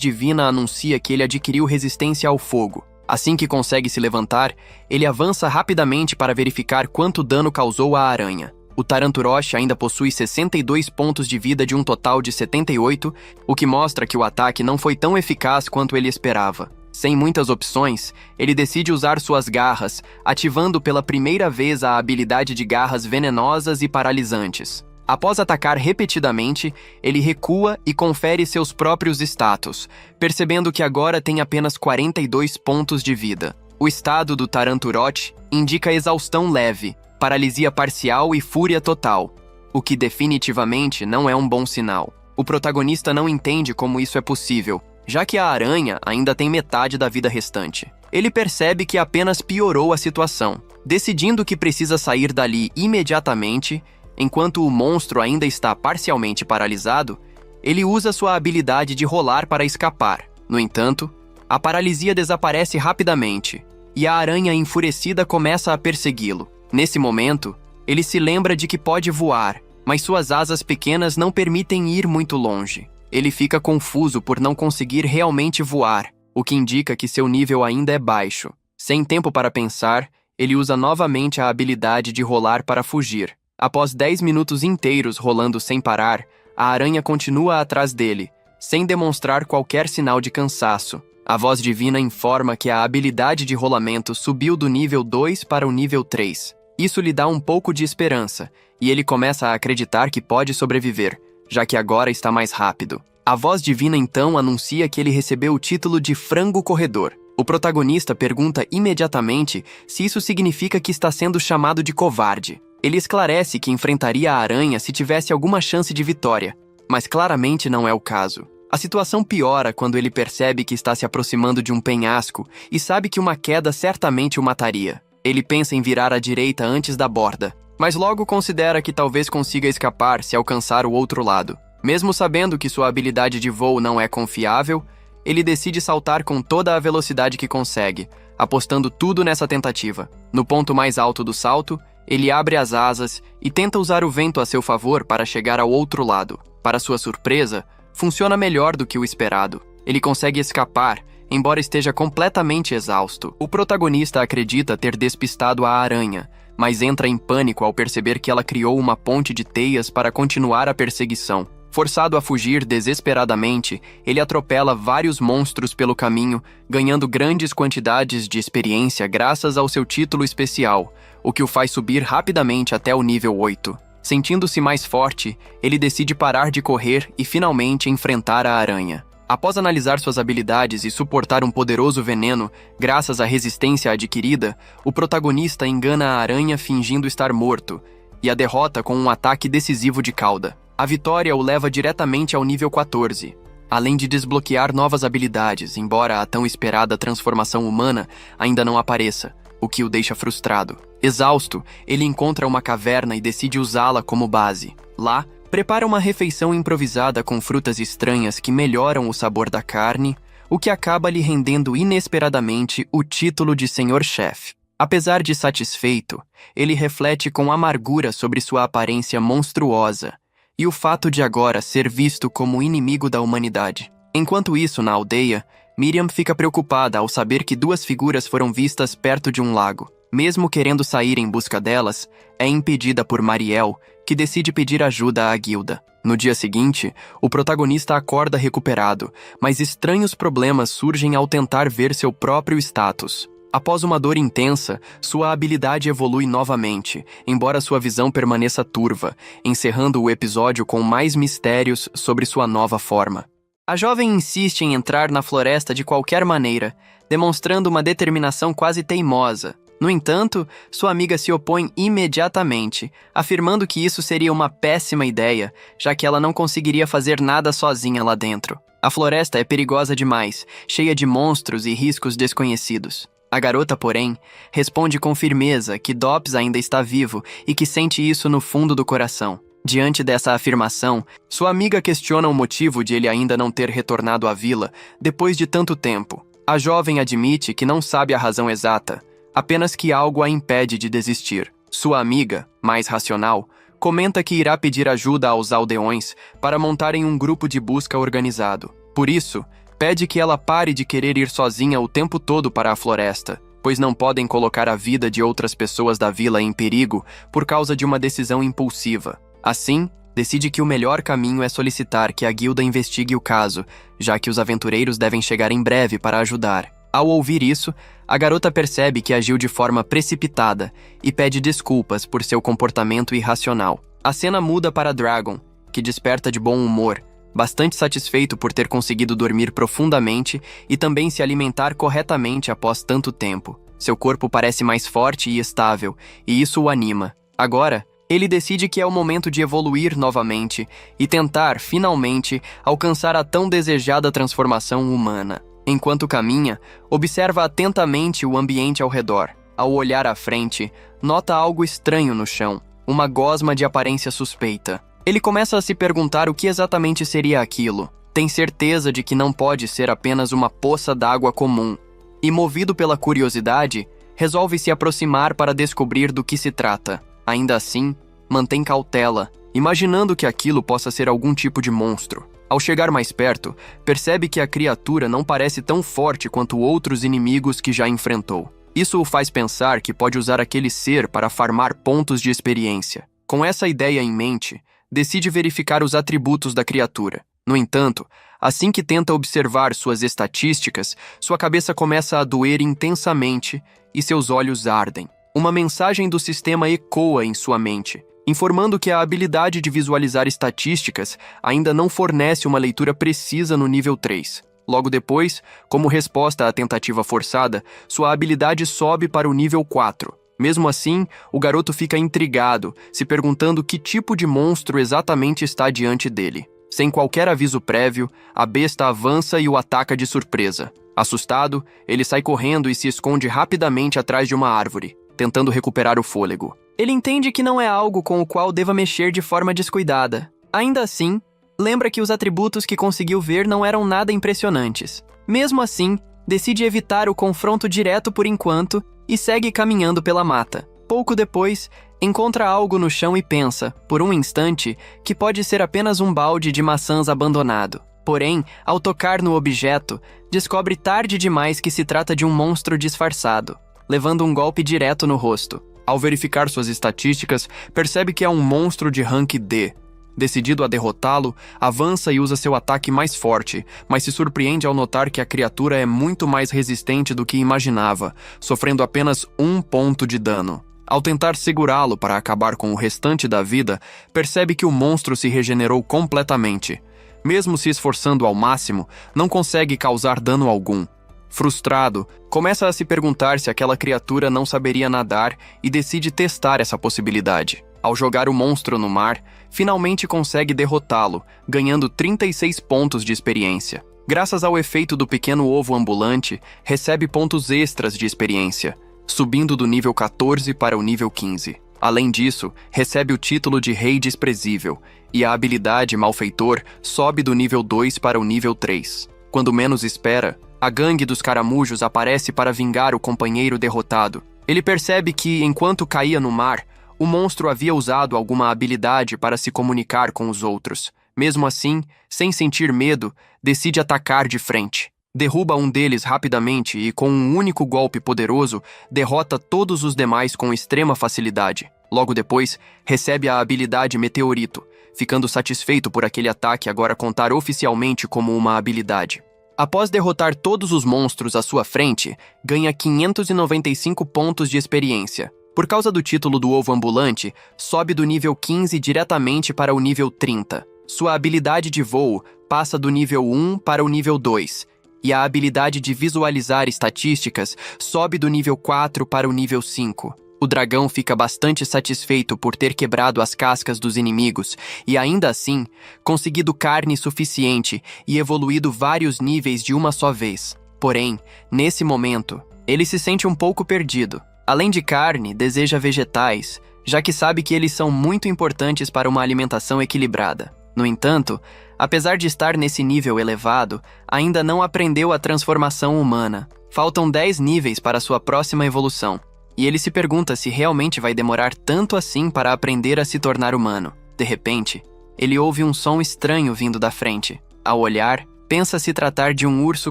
divina anuncia que ele adquiriu resistência ao fogo. Assim que consegue se levantar, ele avança rapidamente para verificar quanto dano causou à aranha. O Taranturote ainda possui 62 pontos de vida de um total de 78, o que mostra que o ataque não foi tão eficaz quanto ele esperava. Sem muitas opções, ele decide usar suas garras, ativando pela primeira vez a habilidade de garras venenosas e paralisantes. Após atacar repetidamente, ele recua e confere seus próprios status, percebendo que agora tem apenas 42 pontos de vida. O estado do Taranturote indica exaustão leve, paralisia parcial e fúria total, o que definitivamente não é um bom sinal. O protagonista não entende como isso é possível, já que a aranha ainda tem metade da vida restante. Ele percebe que apenas piorou a situação. Decidindo que precisa sair dali imediatamente, enquanto o monstro ainda está parcialmente paralisado, ele usa sua habilidade de rolar para escapar. No entanto, a paralisia desaparece rapidamente, e a aranha enfurecida começa a persegui-lo. Nesse momento, ele se lembra de que pode voar, mas suas asas pequenas não permitem ir muito longe. Ele fica confuso por não conseguir realmente voar, o que indica que seu nível ainda é baixo. Sem tempo para pensar, ele usa novamente a habilidade de rolar para fugir. Após 10 minutos inteiros rolando sem parar, a aranha continua atrás dele, sem demonstrar qualquer sinal de cansaço. A voz divina informa que a habilidade de rolamento subiu do nível 2 para o nível 3. Isso lhe dá um pouco de esperança, e ele começa a acreditar que pode sobreviver, já que agora está mais rápido. A voz divina então anuncia que ele recebeu o título de Frango Corredor. O protagonista pergunta imediatamente se isso significa que está sendo chamado de covarde. Ele esclarece que enfrentaria a aranha se tivesse alguma chance de vitória, mas claramente não é o caso. A situação piora quando ele percebe que está se aproximando de um penhasco e sabe que uma queda certamente o mataria. Ele pensa em virar à direita antes da borda, mas logo considera que talvez consiga escapar se alcançar o outro lado. Mesmo sabendo que sua habilidade de voo não é confiável, ele decide saltar com toda a velocidade que consegue, apostando tudo nessa tentativa. No ponto mais alto do salto, ele abre as asas e tenta usar o vento a seu favor para chegar ao outro lado. Para sua surpresa, funciona melhor do que o esperado. Ele consegue escapar, embora esteja completamente exausto. O protagonista acredita ter despistado a aranha, mas entra em pânico ao perceber que ela criou uma ponte de teias para continuar a perseguição. Forçado a fugir desesperadamente, ele atropela vários monstros pelo caminho, ganhando grandes quantidades de experiência graças ao seu título especial, o que o faz subir rapidamente até o nível 8. Sentindo-se mais forte, ele decide parar de correr e finalmente enfrentar a aranha. Após analisar suas habilidades e suportar um poderoso veneno, graças à resistência adquirida, o protagonista engana a aranha fingindo estar morto, e a derrota com um ataque decisivo de cauda. A vitória o leva diretamente ao nível 14, além de desbloquear novas habilidades, embora a tão esperada transformação humana ainda não apareça, o que o deixa frustrado. Exausto, ele encontra uma caverna e decide usá-la como base. Lá, prepara uma refeição improvisada com frutas estranhas que melhoram o sabor da carne, o que acaba lhe rendendo inesperadamente o título de Senhor Chefe. Apesar de satisfeito, ele reflete com amargura sobre sua aparência monstruosa e o fato de agora ser visto como inimigo da humanidade. Enquanto isso, na aldeia, Miriam fica preocupada ao saber que duas figuras foram vistas perto de um lago. Mesmo querendo sair em busca delas, é impedida por Mariel, que decide pedir ajuda à guilda. No dia seguinte, o protagonista acorda recuperado, mas estranhos problemas surgem ao tentar ver seu próprio status. Após uma dor intensa, sua habilidade evolui novamente, embora sua visão permaneça turva, encerrando o episódio com mais mistérios sobre sua nova forma. A jovem insiste em entrar na floresta de qualquer maneira, demonstrando uma determinação quase teimosa. No entanto, sua amiga se opõe imediatamente, afirmando que isso seria uma péssima ideia, já que ela não conseguiria fazer nada sozinha lá dentro. A floresta é perigosa demais, cheia de monstros e riscos desconhecidos. A garota, porém, responde com firmeza que Dops ainda está vivo e que sente isso no fundo do coração. Diante dessa afirmação, sua amiga questiona o motivo de ele ainda não ter retornado à vila depois de tanto tempo. A jovem admite que não sabe a razão exata, apenas que algo a impede de desistir. Sua amiga, mais racional, comenta que irá pedir ajuda aos aldeões para montarem um grupo de busca organizado. Por isso, pede que ela pare de querer ir sozinha o tempo todo para a floresta, pois não podem colocar a vida de outras pessoas da vila em perigo por causa de uma decisão impulsiva. Assim, decide que o melhor caminho é solicitar que a guilda investigue o caso, já que os aventureiros devem chegar em breve para ajudar. Ao ouvir isso, a garota percebe que agiu de forma precipitada e pede desculpas por seu comportamento irracional. A cena muda para Dragon, que desperta de bom humor, bastante satisfeito por ter conseguido dormir profundamente e também se alimentar corretamente após tanto tempo. Seu corpo parece mais forte e estável, e isso o anima. Agora, ele decide que é o momento de evoluir novamente e tentar, finalmente, alcançar a tão desejada transformação humana. Enquanto caminha, observa atentamente o ambiente ao redor. Ao olhar à frente, nota algo estranho no chão, uma gosma de aparência suspeita. Ele começa a se perguntar o que exatamente seria aquilo. Tem certeza de que não pode ser apenas uma poça d'água comum. E movido pela curiosidade, resolve se aproximar para descobrir do que se trata. Ainda assim, mantém cautela, imaginando que aquilo possa ser algum tipo de monstro. Ao chegar mais perto, percebe que a criatura não parece tão forte quanto outros inimigos que já enfrentou. Isso o faz pensar que pode usar aquele ser para farmar pontos de experiência. Com essa ideia em mente, decide verificar os atributos da criatura. No entanto, assim que tenta observar suas estatísticas, sua cabeça começa a doer intensamente e seus olhos ardem. Uma mensagem do sistema ecoa em sua mente, informando que a habilidade de visualizar estatísticas ainda não fornece uma leitura precisa no nível 3. Logo depois, como resposta à tentativa forçada, sua habilidade sobe para o nível 4. Mesmo assim, o garoto fica intrigado, se perguntando que tipo de monstro exatamente está diante dele. Sem qualquer aviso prévio, a besta avança e o ataca de surpresa. Assustado, ele sai correndo e se esconde rapidamente atrás de uma árvore, tentando recuperar o fôlego. Ele entende que não é algo com o qual deva mexer de forma descuidada. Ainda assim, lembra que os atributos que conseguiu ver não eram nada impressionantes. Mesmo assim, decide evitar o confronto direto por enquanto e segue caminhando pela mata. Pouco depois, encontra algo no chão e pensa, por um instante, que pode ser apenas um balde de maçãs abandonado. Porém, ao tocar no objeto, descobre tarde demais que se trata de um monstro disfarçado, levando um golpe direto no rosto. Ao verificar suas estatísticas, percebe que é um monstro de rank D. Decidido a derrotá-lo, avança e usa seu ataque mais forte, mas se surpreende ao notar que a criatura é muito mais resistente do que imaginava, sofrendo apenas 1 ponto de dano. Ao tentar segurá-lo para acabar com o restante da vida, percebe que o monstro se regenerou completamente. Mesmo se esforçando ao máximo, não consegue causar dano algum. Frustrado, começa a se perguntar se aquela criatura não saberia nadar e decide testar essa possibilidade. Ao jogar o monstro no mar, finalmente consegue derrotá-lo, ganhando 36 pontos de experiência. Graças ao efeito do pequeno ovo ambulante, recebe pontos extras de experiência, subindo do nível 14 para o nível 15. Além disso, recebe o título de Rei Desprezível, e a habilidade Malfeitor sobe do nível 2 para o nível 3. Quando menos espera, a gangue dos caramujos aparece para vingar o companheiro derrotado. Ele percebe que, enquanto caía no mar, o monstro havia usado alguma habilidade para se comunicar com os outros. Mesmo assim, sem sentir medo, decide atacar de frente. Derruba um deles rapidamente e, com um único golpe poderoso, derrota todos os demais com extrema facilidade. Logo depois, recebe a habilidade Meteorito, ficando satisfeito por aquele ataque agora contar oficialmente como uma habilidade. Após derrotar todos os monstros à sua frente, ganha 595 pontos de experiência. Por causa do título do ovo ambulante, sobe do nível 15 diretamente para o nível 30. Sua habilidade de voo passa do nível 1 para o nível 2, e a habilidade de visualizar estatísticas sobe do nível 4 para o nível 5. O dragão fica bastante satisfeito por ter quebrado as cascas dos inimigos e, ainda assim, conseguido carne suficiente e evoluído vários níveis de uma só vez. Porém, nesse momento, ele se sente um pouco perdido. Além de carne, deseja vegetais, já que sabe que eles são muito importantes para uma alimentação equilibrada. No entanto, apesar de estar nesse nível elevado, ainda não aprendeu a transformação humana. Faltam 10 níveis para sua próxima evolução, e ele se pergunta se realmente vai demorar tanto assim para aprender a se tornar humano. De repente, ele ouve um som estranho vindo da frente. Ao olhar, pensa se tratar de um urso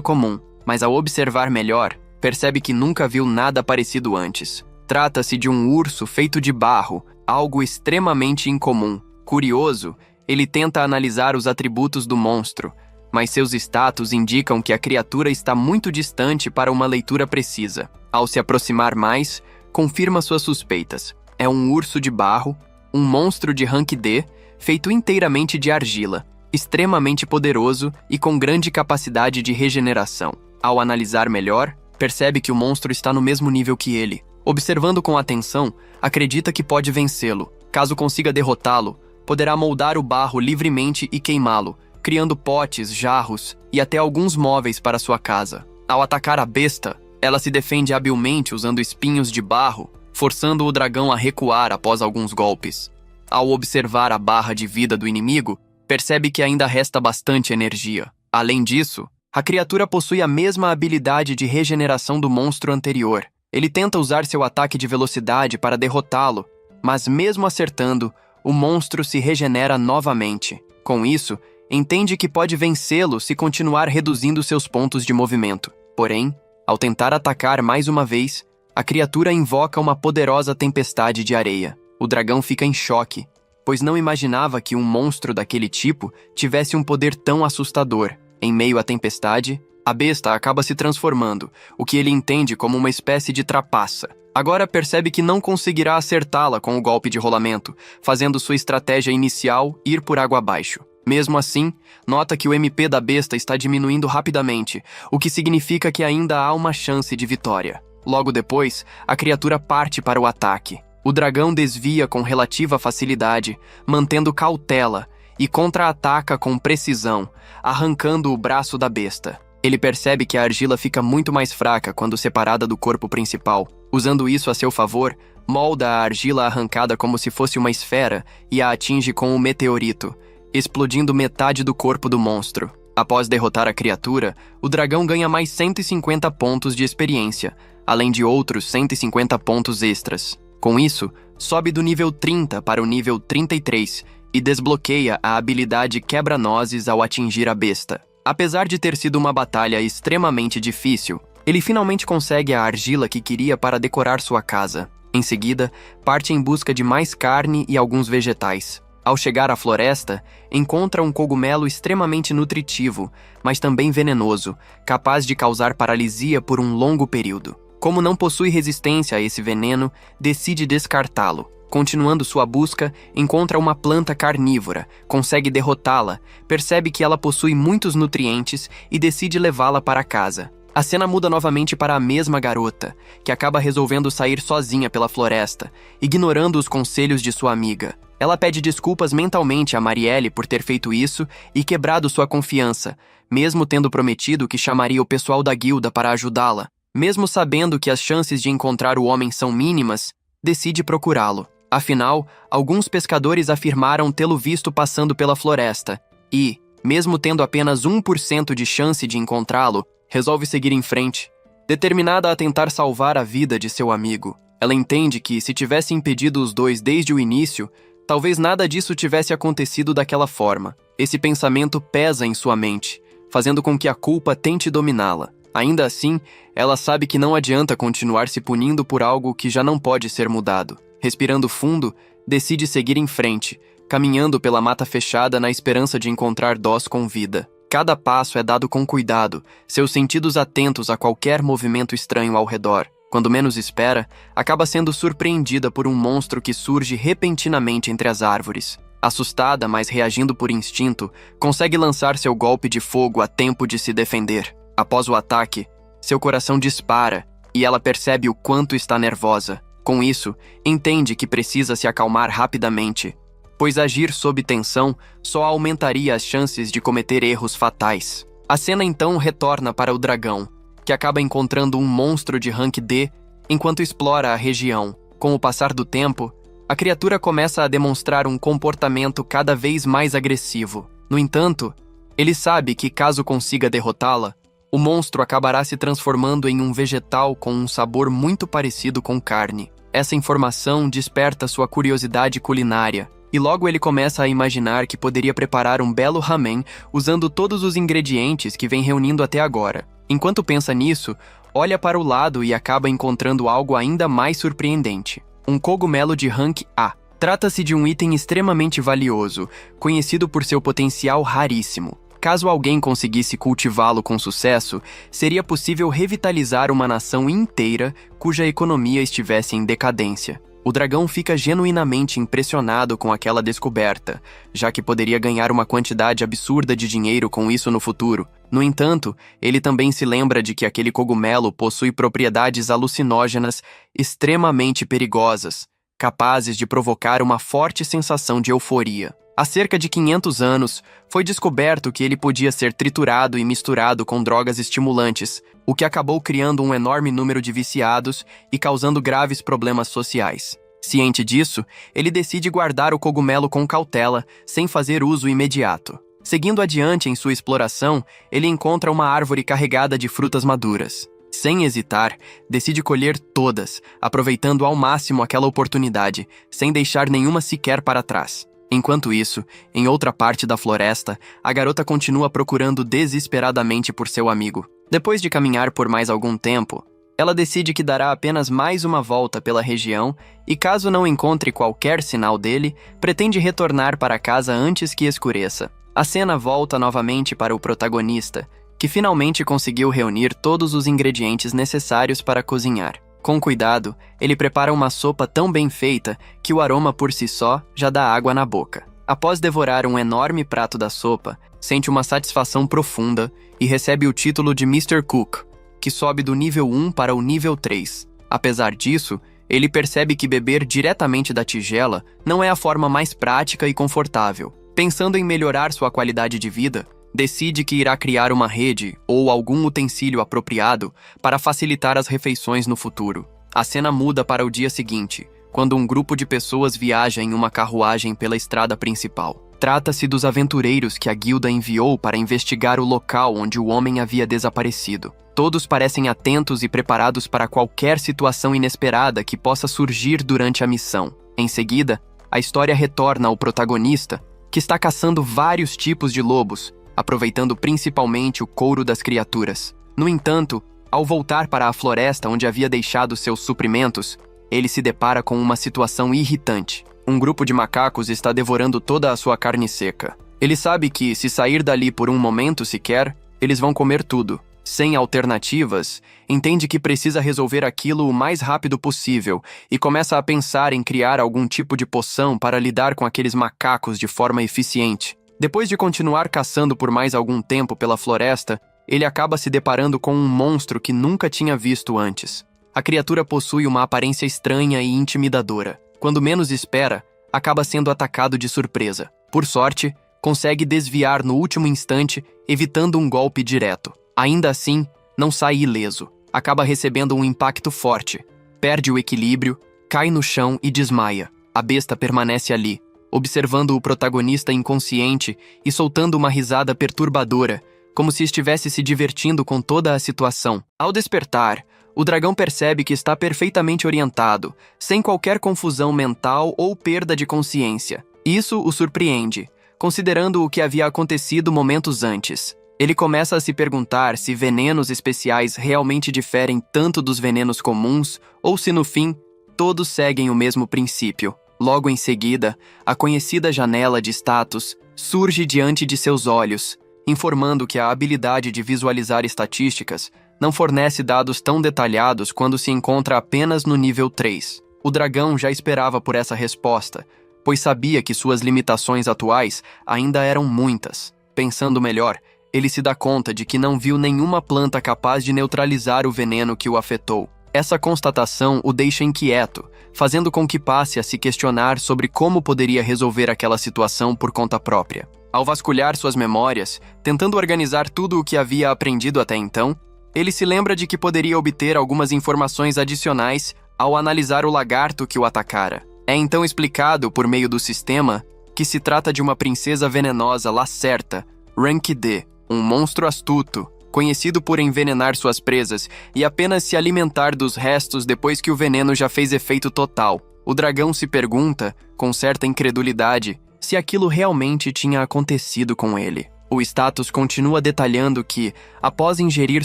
comum, mas ao observar melhor, percebe que nunca viu nada parecido antes. Trata-se de um urso feito de barro, algo extremamente incomum. Curioso, ele tenta analisar os atributos do monstro, mas seus status indicam que a criatura está muito distante para uma leitura precisa. Ao se aproximar mais, confirma suas suspeitas. É um urso de barro, um monstro de rank D, feito inteiramente de argila, extremamente poderoso e com grande capacidade de regeneração. Ao analisar melhor, percebe que o monstro está no mesmo nível que ele. Observando com atenção, acredita que pode vencê-lo. Caso consiga derrotá-lo, poderá moldar o barro livremente e queimá-lo, criando potes, jarros e até alguns móveis para sua casa. Ao atacar a besta, ela se defende habilmente usando espinhos de barro, forçando o dragão a recuar após alguns golpes. Ao observar a barra de vida do inimigo, percebe que ainda resta bastante energia. Além disso, a criatura possui a mesma habilidade de regeneração do monstro anterior. Ele tenta usar seu ataque de velocidade para derrotá-lo, mas mesmo acertando, o monstro se regenera novamente. Com isso, entende que pode vencê-lo se continuar reduzindo seus pontos de movimento. Porém, ao tentar atacar mais uma vez, a criatura invoca uma poderosa tempestade de areia. O dragão fica em choque, pois não imaginava que um monstro daquele tipo tivesse um poder tão assustador. Em meio à tempestade, a besta acaba se transformando, o que ele entende como uma espécie de trapaça. Agora percebe que não conseguirá acertá-la com o golpe de rolamento, fazendo sua estratégia inicial ir por água abaixo. Mesmo assim, nota que o MP da besta está diminuindo rapidamente, o que significa que ainda há uma chance de vitória. Logo depois, a criatura parte para o ataque. O dragão desvia com relativa facilidade, mantendo cautela, e contra-ataca com precisão, arrancando o braço da besta. Ele percebe que a argila fica muito mais fraca quando separada do corpo principal. Usando isso a seu favor, molda a argila arrancada como se fosse uma esfera e a atinge com um meteorito, explodindo metade do corpo do monstro. Após derrotar a criatura, o dragão ganha mais 150 pontos de experiência, além de outros 150 pontos extras. Com isso, sobe do nível 30 para o nível 33 e desbloqueia a habilidade Quebra-Nozes ao atingir a besta. Apesar de ter sido uma batalha extremamente difícil, ele finalmente consegue a argila que queria para decorar sua casa. Em seguida, parte em busca de mais carne e alguns vegetais. Ao chegar à floresta, encontra um cogumelo extremamente nutritivo, mas também venenoso, capaz de causar paralisia por um longo período. Como não possui resistência a esse veneno, decide descartá-lo. Continuando sua busca, encontra uma planta carnívora, consegue derrotá-la, percebe que ela possui muitos nutrientes e decide levá-la para casa. A cena muda novamente para a mesma garota, que acaba resolvendo sair sozinha pela floresta, ignorando os conselhos de sua amiga. Ela pede desculpas mentalmente a Marielle por ter feito isso e quebrado sua confiança, mesmo tendo prometido que chamaria o pessoal da guilda para ajudá-la. Mesmo sabendo que as chances de encontrar o homem são mínimas, decide procurá-lo. Afinal, alguns pescadores afirmaram tê-lo visto passando pela floresta e, mesmo tendo apenas 1% de chance de encontrá-lo, resolve seguir em frente, determinada a tentar salvar a vida de seu amigo. Ela entende que, se tivesse impedido os dois desde o início, talvez nada disso tivesse acontecido daquela forma. Esse pensamento pesa em sua mente, fazendo com que a culpa tente dominá-la. Ainda assim, ela sabe que não adianta continuar se punindo por algo que já não pode ser mudado. Respirando fundo, decide seguir em frente, caminhando pela mata fechada na esperança de encontrar Doss com vida. Cada passo é dado com cuidado, seus sentidos atentos a qualquer movimento estranho ao redor. Quando menos espera, acaba sendo surpreendida por um monstro que surge repentinamente entre as árvores. Assustada, mas reagindo por instinto, consegue lançar seu golpe de fogo a tempo de se defender. Após o ataque, seu coração dispara e ela percebe o quanto está nervosa. Com isso, entende que precisa se acalmar rapidamente, pois agir sob tensão só aumentaria as chances de cometer erros fatais. A cena então retorna para o dragão, que acaba encontrando um monstro de rank D enquanto explora a região. Com o passar do tempo, a criatura começa a demonstrar um comportamento cada vez mais agressivo. No entanto, ele sabe que caso consiga derrotá-la, o monstro acabará se transformando em um vegetal com um sabor muito parecido com carne. Essa informação desperta sua curiosidade culinária, e logo ele começa a imaginar que poderia preparar um belo ramen usando todos os ingredientes que vem reunindo até agora. Enquanto pensa nisso, olha para o lado e acaba encontrando algo ainda mais surpreendente. Um cogumelo de rank A. Trata-se de um item extremamente valioso, conhecido por seu potencial raríssimo. Caso alguém conseguisse cultivá-lo com sucesso, seria possível revitalizar uma nação inteira cuja economia estivesse em decadência. O dragão fica genuinamente impressionado com aquela descoberta, já que poderia ganhar uma quantidade absurda de dinheiro com isso no futuro. No entanto, ele também se lembra de que aquele cogumelo possui propriedades alucinógenas extremamente perigosas, capazes de provocar uma forte sensação de euforia. Há cerca de 500 anos, foi descoberto que ele podia ser triturado e misturado com drogas estimulantes, o que acabou criando um enorme número de viciados e causando graves problemas sociais. Ciente disso, ele decide guardar o cogumelo com cautela, sem fazer uso imediato. Seguindo adiante em sua exploração, ele encontra uma árvore carregada de frutas maduras. Sem hesitar, decide colher todas, aproveitando ao máximo aquela oportunidade, sem deixar nenhuma sequer para trás. Enquanto isso, em outra parte da floresta, a garota continua procurando desesperadamente por seu amigo. Depois de caminhar por mais algum tempo, Ela decide que dará apenas mais uma volta pela região e, caso não encontre qualquer sinal dele, pretende retornar para casa antes que escureça. A cena volta novamente para o protagonista, que finalmente conseguiu reunir todos os ingredientes necessários para cozinhar. Com cuidado, ele prepara uma sopa tão bem feita que o aroma por si só já dá água na boca. Após devorar um enorme prato da sopa, sente uma satisfação profunda e recebe o título de Mr. Cook, que sobe do nível 1 para o nível 3. Apesar disso, ele percebe que beber diretamente da tigela não é a forma mais prática e confortável. Pensando em melhorar sua qualidade de vida, decide que irá criar uma rede ou algum utensílio apropriado para facilitar as refeições no futuro. A cena muda para o dia seguinte, quando um grupo de pessoas viaja em uma carruagem pela estrada principal. Trata-se dos aventureiros que a guilda enviou para investigar o local onde o homem havia desaparecido. Todos parecem atentos e preparados para qualquer situação inesperada que possa surgir durante a missão. Em seguida, a história retorna ao protagonista, que está caçando vários tipos de lobos, aproveitando principalmente o couro das criaturas. No entanto, ao voltar para a floresta onde havia deixado seus suprimentos, ele se depara com uma situação irritante. Um grupo de macacos está devorando toda a sua carne seca. Ele sabe que, se sair dali por um momento sequer, eles vão comer tudo. Sem alternativas, entende que precisa resolver aquilo o mais rápido possível e começa a pensar em criar algum tipo de poção para lidar com aqueles macacos de forma eficiente. Depois de continuar caçando por mais algum tempo pela floresta, ele acaba se deparando com um monstro que nunca tinha visto antes. A criatura possui uma aparência estranha e intimidadora. Quando menos espera, acaba sendo atacado de surpresa. Por sorte, consegue desviar no último instante, evitando um golpe direto. Ainda assim, não sai ileso. Acaba recebendo um impacto forte. Perde o equilíbrio, cai no chão e desmaia. A besta permanece ali, observando o protagonista inconsciente e soltando uma risada perturbadora, como se estivesse se divertindo com toda a situação. Ao despertar, o dragão percebe que está perfeitamente orientado, sem qualquer confusão mental ou perda de consciência. Isso o surpreende, considerando o que havia acontecido momentos antes. Ele começa a se perguntar se venenos especiais realmente diferem tanto dos venenos comuns ou se, no fim, todos seguem o mesmo princípio. Logo em seguida, a conhecida janela de status surge diante de seus olhos, informando que a habilidade de visualizar estatísticas não fornece dados tão detalhados quando se encontra apenas no nível 3. O dragão já esperava por essa resposta, pois sabia que suas limitações atuais ainda eram muitas. Pensando melhor, ele se dá conta de que não viu nenhuma planta capaz de neutralizar o veneno que o afetou. Essa constatação o deixa inquieto, fazendo com que passe a se questionar sobre como poderia resolver aquela situação por conta própria. Ao vasculhar suas memórias, tentando organizar tudo o que havia aprendido até então, ele se lembra de que poderia obter algumas informações adicionais ao analisar o lagarto que o atacara. É então explicado, por meio do sistema, que se trata de uma princesa venenosa Lacerta, Rank D, um monstro astuto, conhecido por envenenar suas presas e apenas se alimentar dos restos depois que o veneno já fez efeito total. O dragão se pergunta, com certa incredulidade, se aquilo realmente tinha acontecido com ele. O status continua detalhando que, após ingerir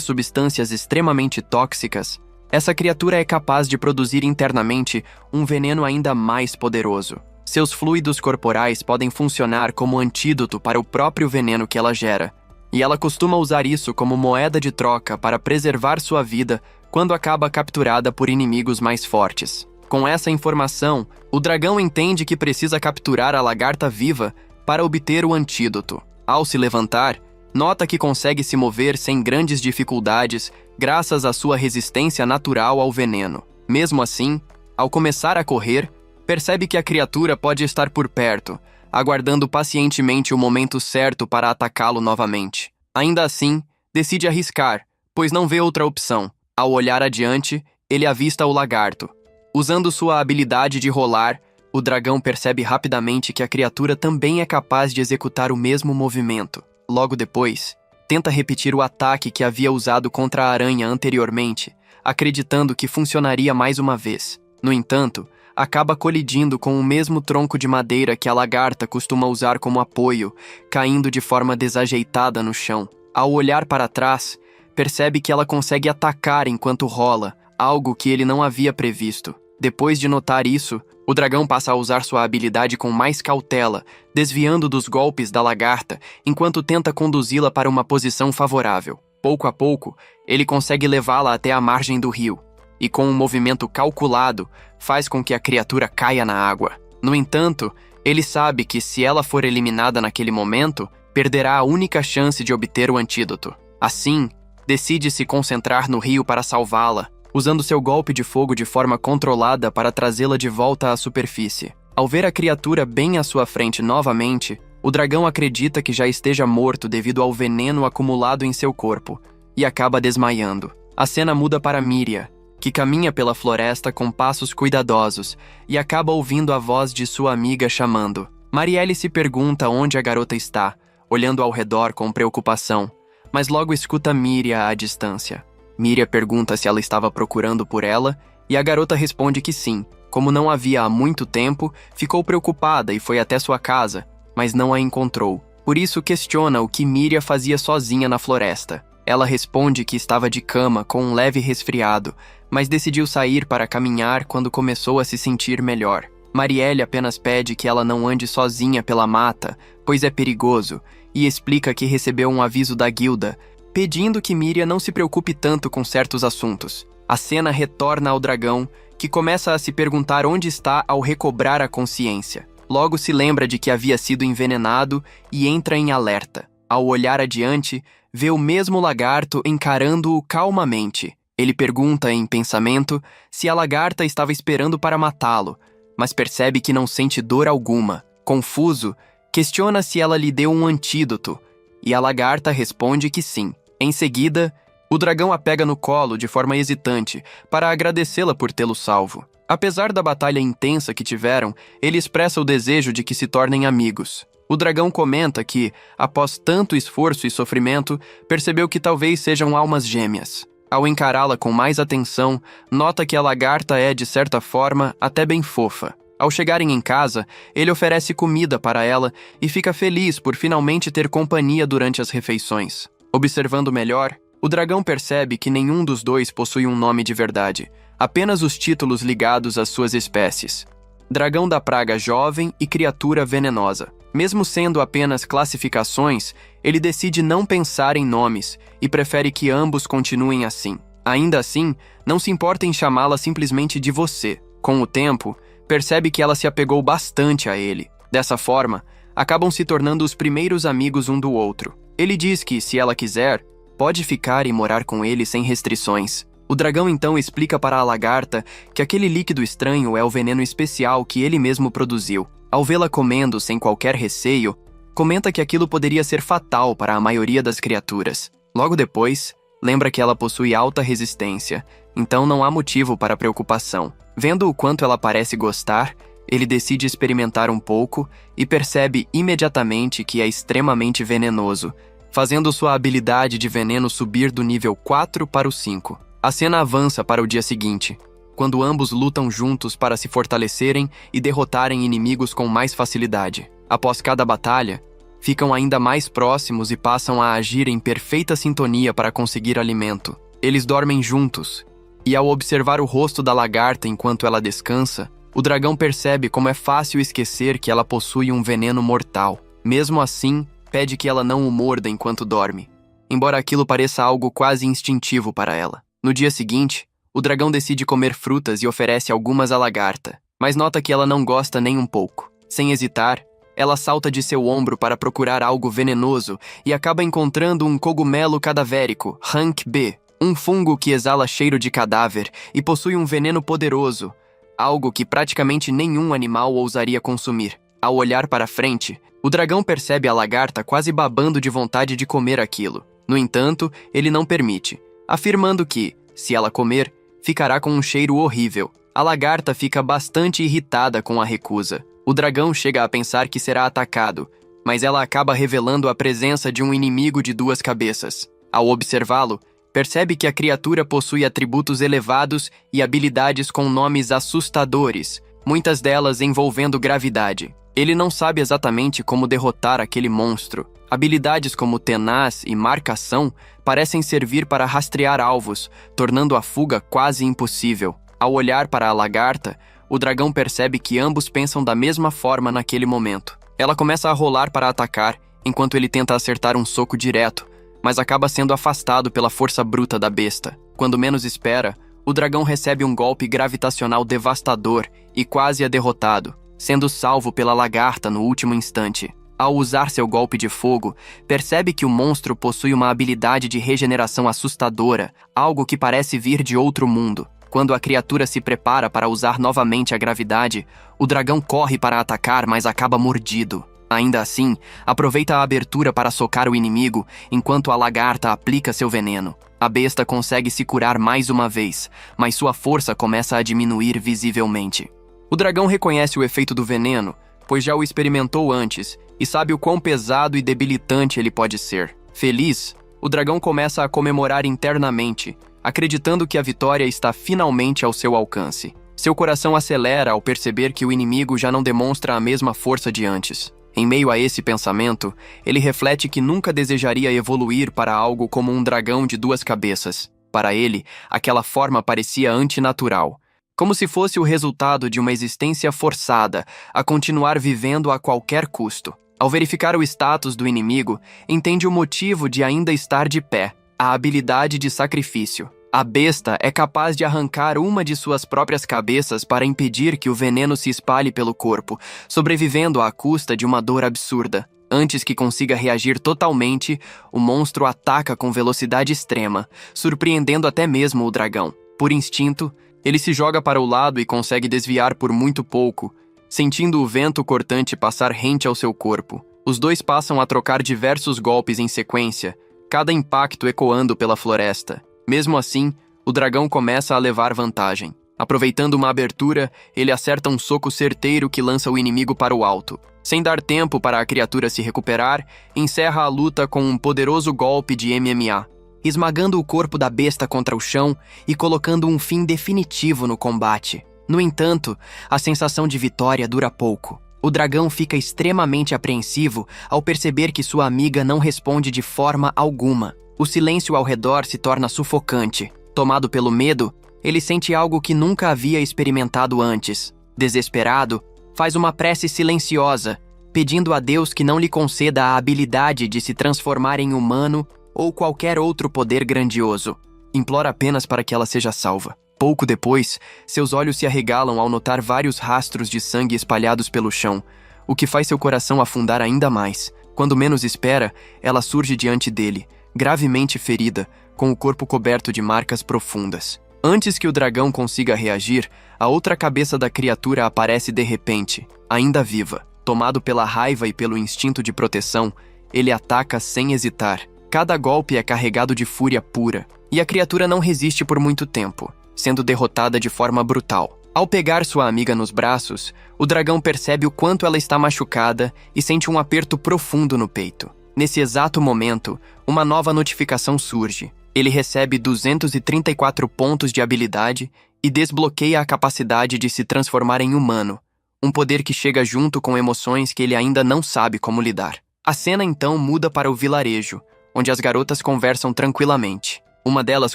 substâncias extremamente tóxicas, essa criatura é capaz de produzir internamente um veneno ainda mais poderoso. Seus fluidos corporais podem funcionar como antídoto para o próprio veneno que ela gera, e ela costuma usar isso como moeda de troca para preservar sua vida quando acaba capturada por inimigos mais fortes. Com essa informação, o dragão entende que precisa capturar a lagarta viva para obter o antídoto. Ao se levantar, nota que consegue se mover sem grandes dificuldades graças à sua resistência natural ao veneno. Mesmo assim, ao começar a correr, percebe que a criatura pode estar por perto, aguardando pacientemente o momento certo para atacá-lo novamente. Ainda assim, decide arriscar, pois não vê outra opção. Ao olhar adiante, ele avista o lagarto. Usando sua habilidade de rolar, o dragão percebe rapidamente que a criatura também é capaz de executar o mesmo movimento. Logo depois, tenta repetir o ataque que havia usado contra a aranha anteriormente, acreditando que funcionaria mais uma vez. No entanto, acaba colidindo com o mesmo tronco de madeira que a lagarta costuma usar como apoio, caindo de forma desajeitada no chão. Ao olhar para trás, percebe que ela consegue atacar enquanto rola, algo que ele não havia previsto. Depois de notar isso, o dragão passa a usar sua habilidade com mais cautela, desviando dos golpes da lagarta enquanto tenta conduzi-la para uma posição favorável. Pouco a pouco, ele consegue levá-la até a margem do rio, e com um movimento calculado, faz com que a criatura caia na água. No entanto, ele sabe que se ela for eliminada naquele momento, perderá a única chance de obter o antídoto. Assim, decide se concentrar no rio para salvá-la, usando seu golpe de fogo de forma controlada para trazê-la de volta à superfície. Ao ver a criatura bem à sua frente novamente, o dragão acredita que já esteja morto devido ao veneno acumulado em seu corpo, e acaba desmaiando. A cena muda para Miria, que caminha pela floresta com passos cuidadosos e acaba ouvindo a voz de sua amiga chamando. Marielle se pergunta onde a garota está, olhando ao redor com preocupação, mas logo escuta Miria à distância. Miria pergunta se ela estava procurando por ela, e a garota responde que sim. Como não havia há muito tempo, ficou preocupada e foi até sua casa, mas não a encontrou. Por isso questiona o que Miria fazia sozinha na floresta. Ela responde que estava de cama com um leve resfriado, mas decidiu sair para caminhar quando começou a se sentir melhor. Marielle apenas pede que ela não ande sozinha pela mata, pois é perigoso, e explica que recebeu um aviso da guilda, pedindo que Miria não se preocupe tanto com certos assuntos. A cena retorna ao dragão, que começa a se perguntar onde está ao recobrar a consciência. Logo se lembra de que havia sido envenenado e entra em alerta. Ao olhar adiante, vê o mesmo lagarto encarando-o calmamente. Ele pergunta em pensamento se a lagarta estava esperando para matá-lo, mas percebe que não sente dor alguma. Confuso, questiona se ela lhe deu um antídoto, e a lagarta responde que sim. Em seguida, o dragão a pega no colo de forma hesitante para agradecê-la por tê-lo salvo. Apesar da batalha intensa que tiveram, ele expressa o desejo de que se tornem amigos. O dragão comenta que, após tanto esforço e sofrimento, percebeu que talvez sejam almas gêmeas. Ao encará-la com mais atenção, nota que a lagarta é, de certa forma, até bem fofa. Ao chegarem em casa, ele oferece comida para ela e fica feliz por finalmente ter companhia durante as refeições. Observando melhor, o dragão percebe que nenhum dos dois possui um nome de verdade, apenas os títulos ligados às suas espécies. Dragão da praga jovem e criatura venenosa. Mesmo sendo apenas classificações, ele decide não pensar em nomes e prefere que ambos continuem assim. Ainda assim, não se importa em chamá-la simplesmente de você. Com o tempo, percebe que ela se apegou bastante a ele. Dessa forma, acabam se tornando os primeiros amigos um do outro. Ele diz que, se ela quiser, pode ficar e morar com ele sem restrições. O dragão então explica para a lagarta que aquele líquido estranho é o veneno especial que ele mesmo produziu. Ao vê-la comendo sem qualquer receio, comenta que aquilo poderia ser fatal para a maioria das criaturas. Logo depois, lembra que ela possui alta resistência, então não há motivo para preocupação. Vendo o quanto ela parece gostar, ele decide experimentar um pouco e percebe imediatamente que é extremamente venenoso, fazendo sua habilidade de veneno subir do nível 4 para o 5. A cena avança para o dia seguinte, quando ambos lutam juntos para se fortalecerem e derrotarem inimigos com mais facilidade. Após cada batalha, ficam ainda mais próximos e passam a agir em perfeita sintonia para conseguir alimento. Eles dormem juntos, e ao observar o rosto da lagarta enquanto ela descansa, o dragão percebe como é fácil esquecer que ela possui um veneno mortal. Mesmo assim, pede que ela não o morda enquanto dorme, embora aquilo pareça algo quase instintivo para ela. No dia seguinte, o dragão decide comer frutas e oferece algumas à lagarta, mas nota que ela não gosta nem um pouco. Sem hesitar, ela salta de seu ombro para procurar algo venenoso e acaba encontrando um cogumelo cadavérico, Rank B, um fungo que exala cheiro de cadáver e possui um veneno poderoso, algo que praticamente nenhum animal ousaria consumir. Ao olhar para frente, o dragão percebe a lagarta quase babando de vontade de comer aquilo. No entanto, ele não permite, afirmando que, se ela comer, ficará com um cheiro horrível. A lagarta fica bastante irritada com a recusa. O dragão chega a pensar que será atacado, mas ela acaba revelando a presença de um inimigo de duas cabeças. Ao observá-lo, percebe que a criatura possui atributos elevados e habilidades com nomes assustadores, muitas delas envolvendo gravidade. Ele não sabe exatamente como derrotar aquele monstro. Habilidades como tenaz e marcação parecem servir para rastrear alvos, tornando a fuga quase impossível. Ao olhar para a lagarta, o dragão percebe que ambos pensam da mesma forma naquele momento. Ela começa a rolar para atacar, enquanto ele tenta acertar um soco direto, mas acaba sendo afastado pela força bruta da besta. Quando menos espera, o dragão recebe um golpe gravitacional devastador e quase é derrotado, sendo salvo pela lagarta no último instante. Ao usar seu golpe de fogo, percebe que o monstro possui uma habilidade de regeneração assustadora, algo que parece vir de outro mundo. Quando a criatura se prepara para usar novamente a gravidade, o dragão corre para atacar, mas acaba mordido. Ainda assim, aproveita a abertura para socar o inimigo, enquanto a lagarta aplica seu veneno. A besta consegue se curar mais uma vez, mas sua força começa a diminuir visivelmente. O dragão reconhece o efeito do veneno, pois já o experimentou antes, e sabe o quão pesado e debilitante ele pode ser. Feliz, o dragão começa a comemorar internamente, acreditando que a vitória está finalmente ao seu alcance. Seu coração acelera ao perceber que o inimigo já não demonstra a mesma força de antes. Em meio a esse pensamento, ele reflete que nunca desejaria evoluir para algo como um dragão de duas cabeças. Para ele, aquela forma parecia antinatural, como se fosse o resultado de uma existência forçada a continuar vivendo a qualquer custo. Ao verificar o status do inimigo, entende o motivo de ainda estar de pé: a habilidade de sacrifício. A besta é capaz de arrancar uma de suas próprias cabeças para impedir que o veneno se espalhe pelo corpo, sobrevivendo à custa de uma dor absurda. Antes que consiga reagir totalmente, o monstro ataca com velocidade extrema, surpreendendo até mesmo o dragão. Por instinto, ele se joga para o lado e consegue desviar por muito pouco, sentindo o vento cortante passar rente ao seu corpo. Os dois passam a trocar diversos golpes em sequência, cada impacto ecoando pela floresta. Mesmo assim, o dragão começa a levar vantagem. Aproveitando uma abertura, ele acerta um soco certeiro que lança o inimigo para o alto. Sem dar tempo para a criatura se recuperar, encerra a luta com um poderoso golpe de MMA, esmagando o corpo da besta contra o chão e colocando um fim definitivo no combate. No entanto, a sensação de vitória dura pouco. O dragão fica extremamente apreensivo ao perceber que sua amiga não responde de forma alguma. O silêncio ao redor se torna sufocante. Tomado pelo medo, ele sente algo que nunca havia experimentado antes. Desesperado, faz uma prece silenciosa, pedindo a Deus que não lhe conceda a habilidade de se transformar em humano ou qualquer outro poder grandioso. Implora apenas para que ela seja salva. Pouco depois, seus olhos se arregalam ao notar vários rastros de sangue espalhados pelo chão, o que faz seu coração afundar ainda mais. Quando menos espera, ela surge diante dele, gravemente ferida, com o corpo coberto de marcas profundas. Antes que o dragão consiga reagir, a outra cabeça da criatura aparece de repente, ainda viva. Tomado pela raiva e pelo instinto de proteção, ele ataca sem hesitar. Cada golpe é carregado de fúria pura, e a criatura não resiste por muito tempo, sendo derrotada de forma brutal. Ao pegar sua amiga nos braços, o dragão percebe o quanto ela está machucada e sente um aperto profundo no peito. Nesse exato momento, uma nova notificação surge. Ele recebe 234 pontos de habilidade e desbloqueia a capacidade de se transformar em humano, um poder que chega junto com emoções que ele ainda não sabe como lidar. A cena então muda para o vilarejo, onde as garotas conversam tranquilamente. Uma delas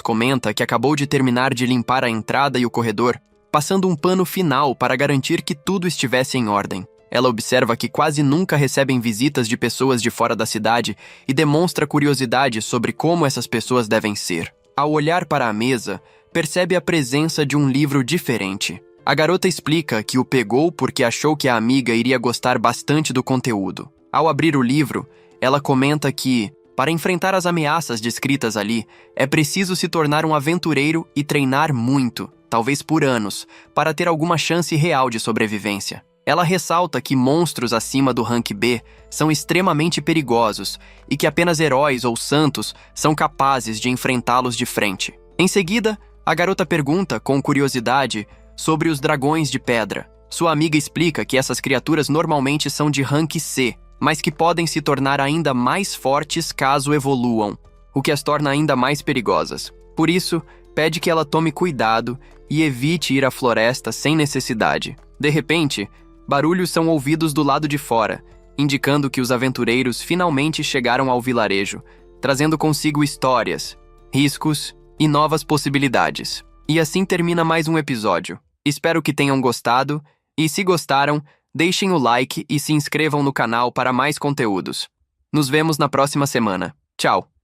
comenta que acabou de terminar de limpar a entrada e o corredor, passando um pano final para garantir que tudo estivesse em ordem. Ela observa que quase nunca recebem visitas de pessoas de fora da cidade e demonstra curiosidade sobre como essas pessoas devem ser. Ao olhar para a mesa, percebe a presença de um livro diferente. A garota explica que o pegou porque achou que a amiga iria gostar bastante do conteúdo. Ao abrir o livro, ela comenta que, para enfrentar as ameaças descritas ali, é preciso se tornar um aventureiro e treinar muito, talvez por anos, para ter alguma chance real de sobrevivência. Ela ressalta que monstros acima do rank B são extremamente perigosos e que apenas heróis ou santos são capazes de enfrentá-los de frente. Em seguida, a garota pergunta, com curiosidade, sobre os dragões de pedra. Sua amiga explica que essas criaturas normalmente são de rank C, mas que podem se tornar ainda mais fortes caso evoluam, o que as torna ainda mais perigosas. Por isso, pede que ela tome cuidado e evite ir à floresta sem necessidade. De repente, Barulhos são ouvidos do lado de fora, indicando que os aventureiros finalmente chegaram ao vilarejo, trazendo consigo histórias, riscos e novas possibilidades. E assim termina mais um episódio. Espero que tenham gostado, e se gostaram, deixem o like e se inscrevam no canal para mais conteúdos. Nos vemos na próxima semana. Tchau!